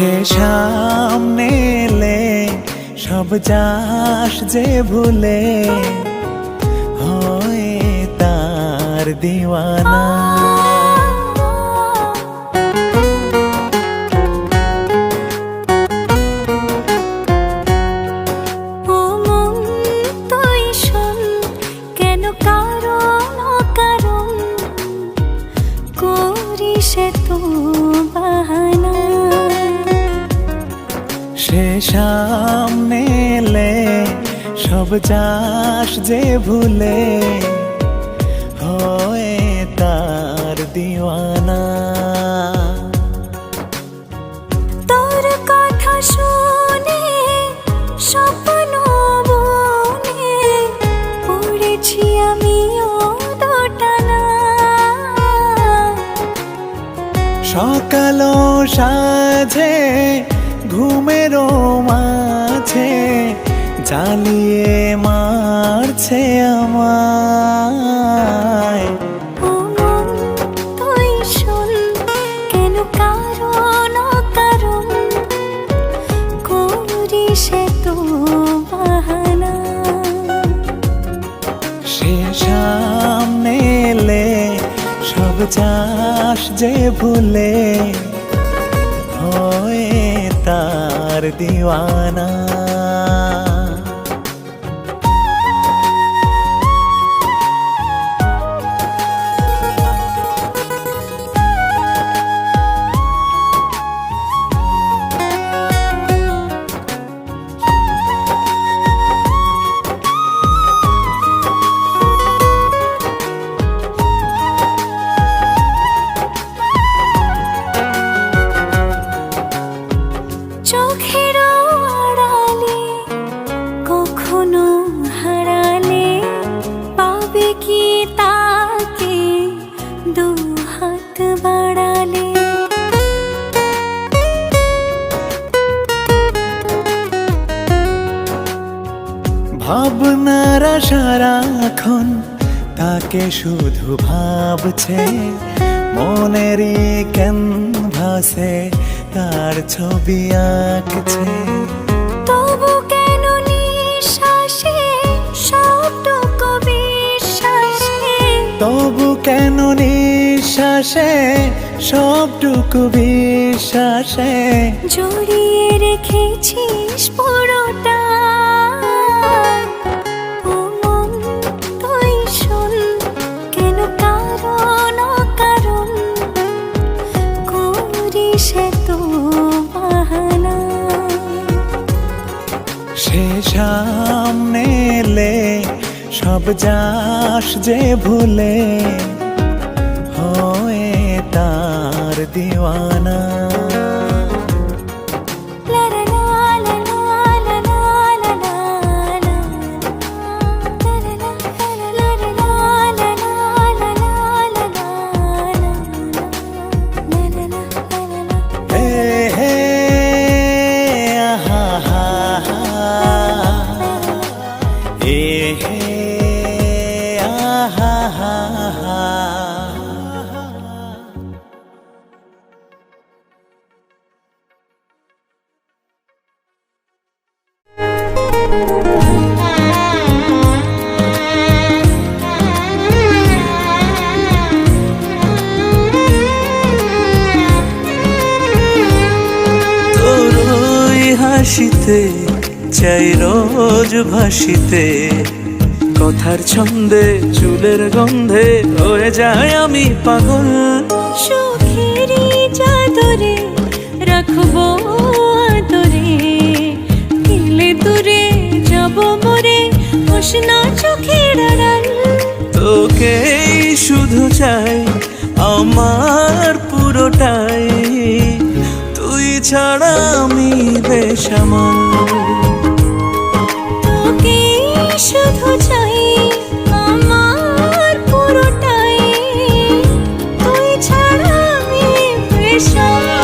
সে সামনে এলে সব যাস যে ভুলে হয়ে তার দিওয়ানা। ও মন তুই শোন, কেন কারণ অকারণ করিস তো বাহানা। সে সামনে এলে সব যাস যে ভুলে হয়ে তার দিওয়ানা। তোর কথা শুনে স্বপ্ন বনে পড়েছি আমিও দোটানা। সকাল সাজে ঘুমেরও মাঝে জ্বালিয়ে মারছে আমায়। ও মন তুই শোন, কেন কারণ অকারণ করিস তো বাহানা। সে সামনে এলে সব যাস যে ভুলে হয়ে তার দিওয়ানা। চোখের আড়ালে কখনো হারালে পাবে কি তাকে দু হাত বাড়ালে। ভাবনারা সারাক্ষণ তাকে শুধু ভাবছে, মনেরই ক্যানভাসে তার ছবি আঁকছে। তবু কেন নিঃশ্বাসে সবটুকু বিশ্বাসে, তবু কেন নিঃশ্বাসে সবটুকু বিশ্বাসে জড়িয়ে রেখেছিস পুরোটা। ও মন তুই শোন, কেন কারণ অকারণ করিস তো বাহানা। সে সামনে এলে সব যাস যে ভুলে হয়ে তার দিওয়ানা। লা লা লা লা লা লা লা লা লা হাসিতে চাই রোজ ভাসিতে, কথার ছন্দে চুলের গন্ধে হয়ে যায় আমি পাগল। সুখেরই চাদরে রাখবো আদরে, দিলে দূরে যাব মরে হোসনা চোখের আড়াল। তোকেই শুধু চাই আমার পুরোটাই, তুই ছাড়া আমি বেসামাল। তোকে শুধু চাই আমার পুরোটাই, তুই ছাড়া আমি বেসামাল।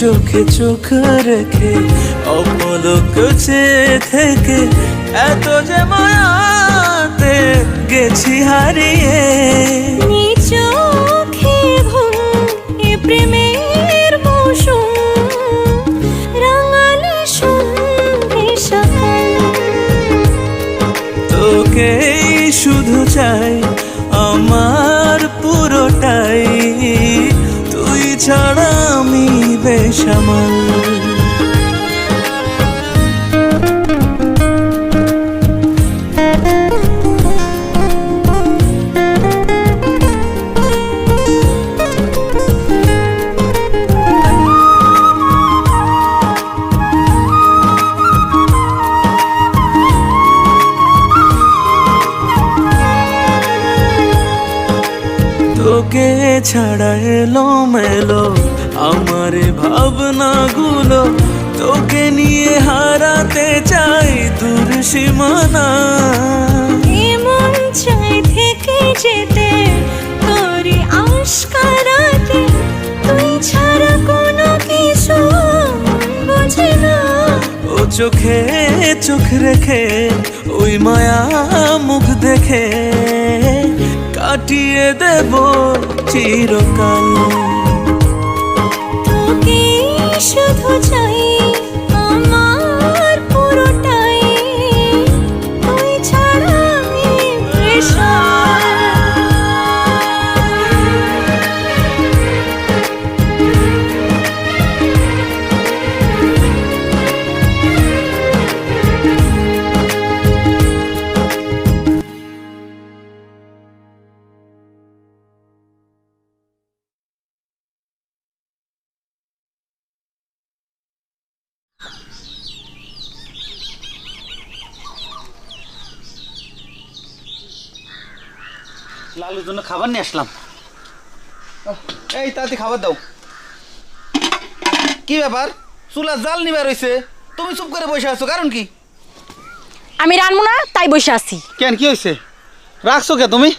চোখে চোখ রেখে অপলক চেয়ে থেকে এত যে মায়াতে গেছি হারিয়ে। চোখে ঘুম এ প্রেমের মৌসুম রাঙালে সন্ধে সকাল। তোকেই শুধু চাই আমার পুরোটাই, তুই ছাড়া আমি বেসামাল। তোকে ছাড়া এলো মেলো আমার ভাবনাগুলো, তোকে নিয়ে হারাতে চাই দূর সীমানা। এমন চাই থেকে যেতে তোরে আশকারাতে, তুই ছাড়া কোনো কিছু বুঝি না। ও চোখে চোখ রেখে ওই মায়া মুখ দেখে কাটিয়ে দেব চিরকাল। তোকে শুধু চাই আমার পুরোটাই, তুই ছাড়া আমি বেসামাল। লালুর জন্য খাবার নিয়ে আসলাম। এই তাতে খাবার দাও। কি ব্যাপার, চুলা জাল নিবার হইছে, তুমি চুপ করে বসে আছো, কারণ কি? আমি রানবো না তাই বসে আছি। কেন, কি হয়েছে? রাখছো কে তুমি?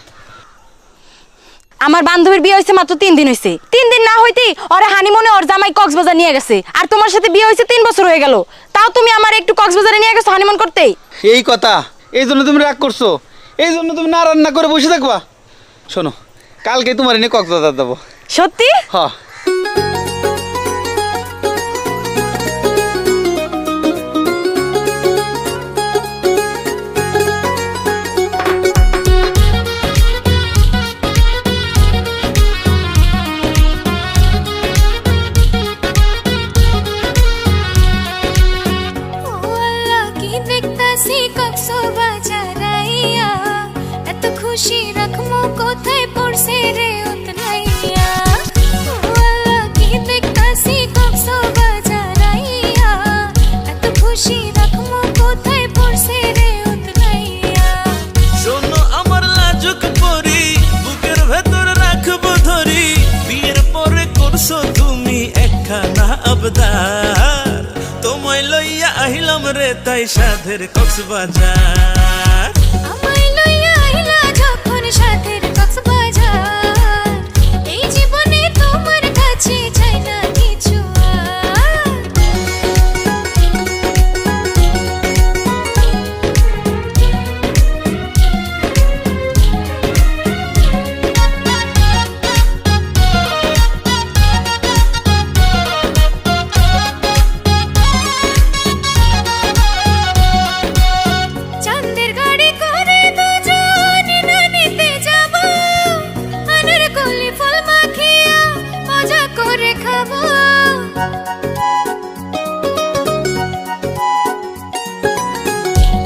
আমার বান্ধবীর বিয়ে হয়েছে মাত্র 3 দিন হয়েছে। 3 দিন না হইতেই ওরে হানিমুনে ওর জামাই কক্সবাজার নিয়ে গেছে। আর তোমার সাথে বিয়ে হয়েছে 3 বছর হয়ে গেল, তাও তুমি আমার একটু কক্সবাজারে নিয়ে গেছো হানিমুন করতে। এই কথা, এই জন্য তুমি রাগ করছো, এই জন্য তুমি না রান্না করে বসে থাকবা। শোনো, কালকে তোমার এনে কক্সবাজার দেবো। সত্যি? হ্যাঁ। খুশি রাখমু কোথায় পড়ছে রে উতরাইয়া। কি দেখতাছি কক্সবাজার আইয়া, এত খুশি রাখমু কোথায় পড়ছে রে উতরাইয়া। শোনো আমার লাজুক পরি, বুকের ভেতর রাখবো ধরি, বিয়ের পরে করছো তুমি একখানা আবদার, তোমায় লইয়া আহিলাম রে তাই সাধের কক্সবাজার। আমায় লইয়া আইলা যখন সাথের কক্সবাজার, এই জীবনে তোমার কাছে চাই না কিছু আর। চাঁদের গাড়ি করে দুজন নদীতে যাব, আনার কলি ফল মাখিয়া মজা করে খাবো।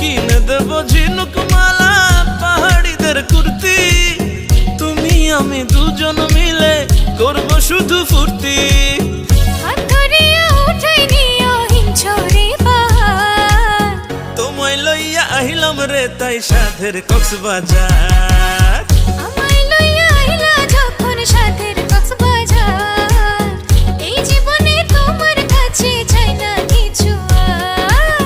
কিনে দেবো ঝিনুক মালা, পাহাড়িদের কুর্তি, তুমি আমি দুজন মিলে করবো শুধু ফুর্তি। হাত ধরিয়া উঠাই নিও হিমছড়ি পাহাড়, তোমায় লইয়া আহিলাম রে তাই সাধের কক্সবাজার। আমায় লইয়া আইলা যখন সাথের কক্সবাজার, এই জীবনে তোমার কাছে চাই না কিছু আর।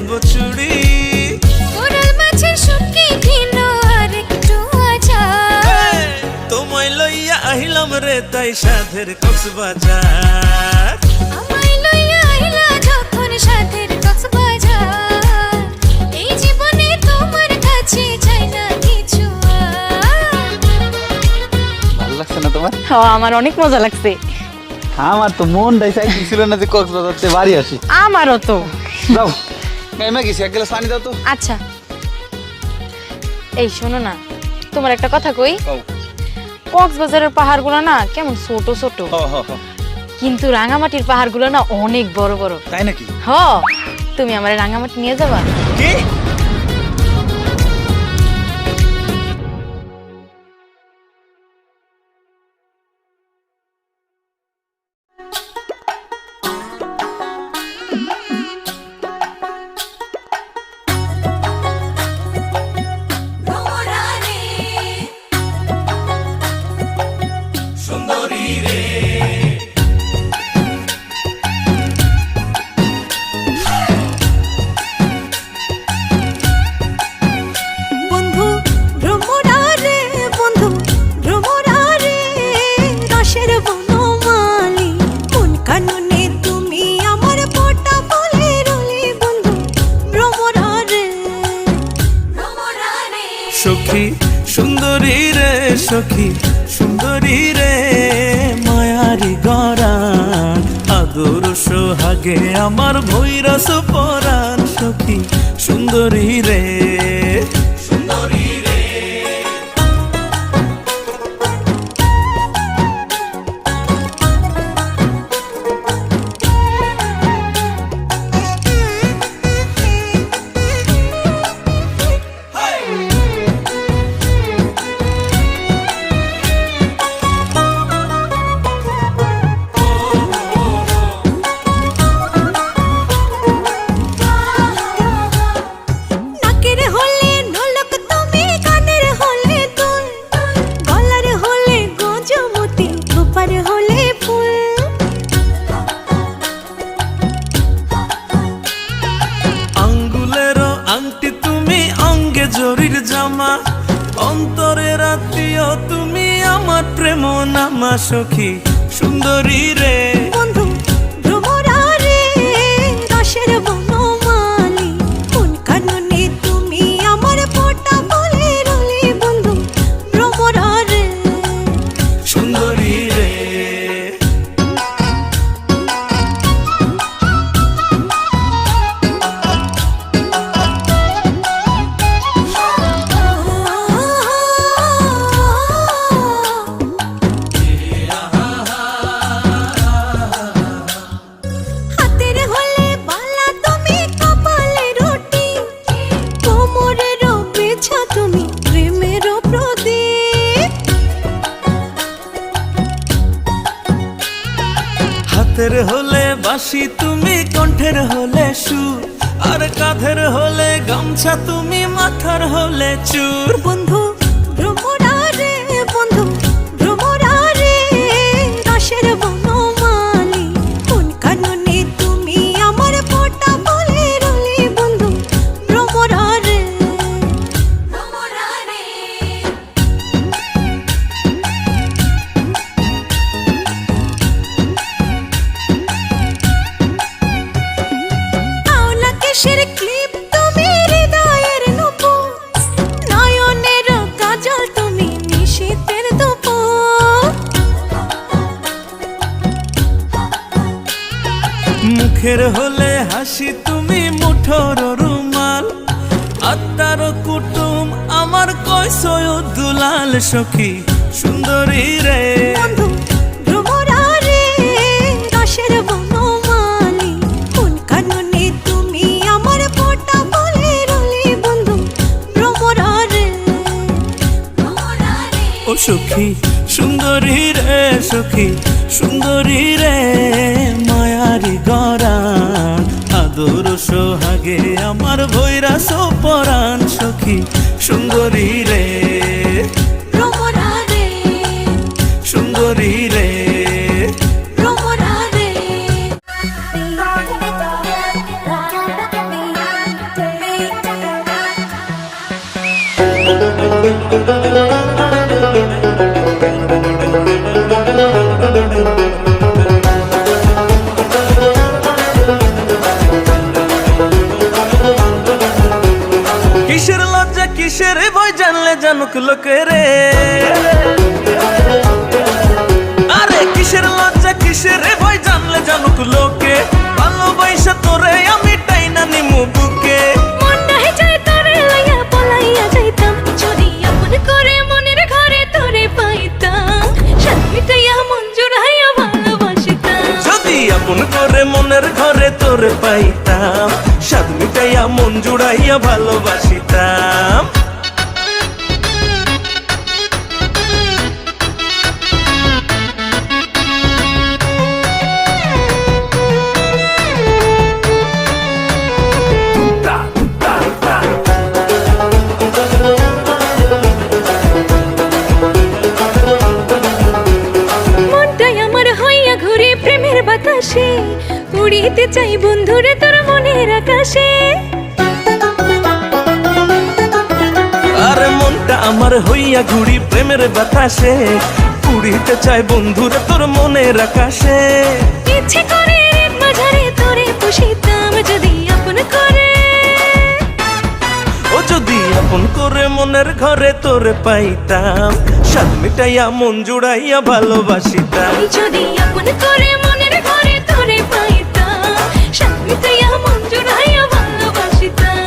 দেব চুড়ি কোরাল মাছের শুটকি ঘিন আর একটু আচার তোমায় লইয়া আহিলাম রে তাই সাধের কক্সবাজার আমায় লইয়া আইলা যখন সাথের কক্সবাজার এই জীবনে তোমার কাছে চাই না কিছু আর ভালো লাগছে না তোমার? আমার অনেক মজা লাগছে। আমার তো মনটাই চাইছিল না যে কক্সবাজারতে বাড়ি আসি। আমারও তো। যাও গাইমা গেছি, এক গ্লাস পানি দাও তো। আচ্ছা এই শোনো না, তোমার একটা কথা কই। কও। কক্সবাজারের পাহাড়গুলো না কেমন ছোট ছোট, কিন্তু রাঙামাটির পাহাড়গুলো না অনেক বড় বড়। তাই নাকি? হ, তুমি আমার রাঙামাটি নিয়ে যাবা? কি? বন্ধু ভ্রমরা রে, বন্ধু ভ্রমরা রে, রসের বনমালী কোন কাননে তুমি আমার ফোঁটা ফুলের রলি। বন্ধু ভ্রমরা রে, ভ্রমরা রে। সখী সুন্দরী রে, সখী সুন্দরী রে, মায়ারি গরান আদর সোহাগে আমার ভৈরস পরাণ সখী সুন্দরী রে, সুন্দরী রে। নাকের হলে নোলক তুমি, কানের হলে দুল, গলার হলে গজমতি, খোপার হলে ফুল। আঙ্গুলের আংটি তুমি, অঙ্গে জরির জামা, অন্তরের আত্মীয় তুমি, আমার প্রেম নামা সখী সুন্দরী রে। বন্ধু ভ্রমরা রে, রসের বনমালী কোন কাননে তুমি আমার ফোঁটা ফুলের রলি। বন্ধু ভ্রমরা রে, সুন্দরী রে। হাতের হলে বালা তুমি, কপালে রুটি, কোমরের বেছা তুমি, প্রেমের প্রদীপ। হাতের হলে বাঁশি তুমি, কণ্ঠের হলে সুর, আর কাঁধের হলে গামছা তুমি, মাথার হলে চুর। বন্ধু ভ্রমরা রে, বন্ধু ভ্রমরা রে, রসের বনমালী কোন কাননে তুমি আমার ফোঁটা ফুলের রলি। বন্ধু ভ্রমরা রে, ভ্রমরা রে। আওলা কেশের ক্লিপ তুমি, হৃদয়ের নূপুর, নয়নের কাজল তুমি, নিশীথের দুপুর। মুখের হলে হাসি তুমি, মুঠোর রুমাল, আত্মার কুটুম আমার কয়সয় দুলাল সখী সুন্দরী রে। বন্ধু ভ্রমরা রে, রসের বনমালী কোন কাননে তুমি আমার ফোঁটা ফুলের রলি। বন্ধু ভ্রমরা রে, ভ্রমরা রে। ও সখী সুন্দরী রে, সখী সুন্দরী রে, মায়ারি গরান আদর সোহাগে আমার ভৈরাস পরাণ সখী সুন্দরী রে, ভ্রমরা রে, সুন্দরী রে। ভ্রমরা রে। কিসের ভয় জানলে জানুক লোকে রে, আরে কিসের লজ্জা কিসের ভয় জানলে জানুক লোকে, ভালোবাসা তোরে আমি টাইনা নিমু বুকে। মনটা চাই তোরে লইয়া পলাইয়া যাইতাম, যদি আপন করে মনের ঘরে তোরে পাইতাম, সাথ মিটাইয়া মন জুড়াইয়া ভালোবাসিতাম। যদি আপন করে মনের ঘরে তোরে পাইতাম, স্বাদ মিটাইয়া মন জুড়াইয়া ভালোবাসিতাম। মনটাই আমার হইয়া ঘুরে প্রেমের বাতাসে, উড়িতে চাই বন্ধুরে তোর মনের আকাশে। আরে মনটা আমার হইয়া ঘুরি প্রেমের বাতাসে, উড়িতে চাই বন্ধুরে তোর মনের আকাশে। ইচ্ছে করে রেত মাঝারে তোরে পুষিতাম, যদি আপন করে, ও যদি আপন করে মনের ঘরে তোরে পাইতাম, স্বাদ মিটাইয়া মন জুড়াইয়া ভালোবাসিতাম। যদি আপন করে মনের ঘরে তোরে পাইতাম, সাথ মিটাইয়া মন জুড়াইয়া ভালোবাসিতাম।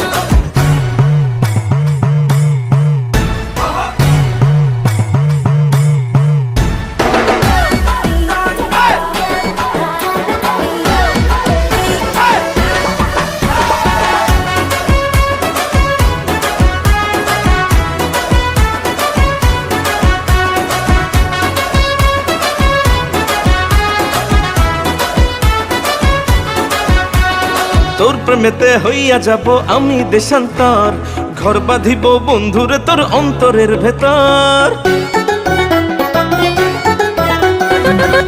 তোর প্রেমেতে হইয়া যাব আমি দেশান্তর, ঘর বাঁধিব বন্ধুরে তোর অন্তরের ভেতর।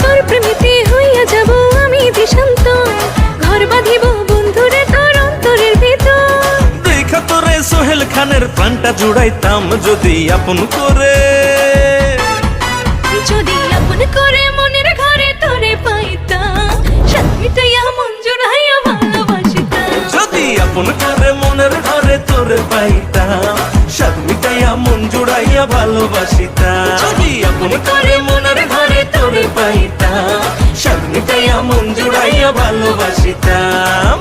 তোর প্রেমেতে হইয়া যাব আমি দেশান্তর, ঘর বাঁধিব বন্ধুরে তোর অন্তরের ভিতর। দেখা তোরে সোহেল খানের প্রাণটা জুড়াইতাম, যদি আপন করে, যদি আপন করে মনের ঘরে তোরে পাইতাম, সাথ মিটাইয়া মন জুড়াইয়া ভালোবাসিতাম। যদি আপন করে মনের ঘরে তোরে পাইতাম, স্বাদ মিটাইয়া মন জুড়াইয়া ভালোবাসিতাম। যদি আপন করে মনের ঘরে তোরে পাইতাম, স্বাদ মিটাইয়া মন জুড়াইয়া ভালোবাসিতাম।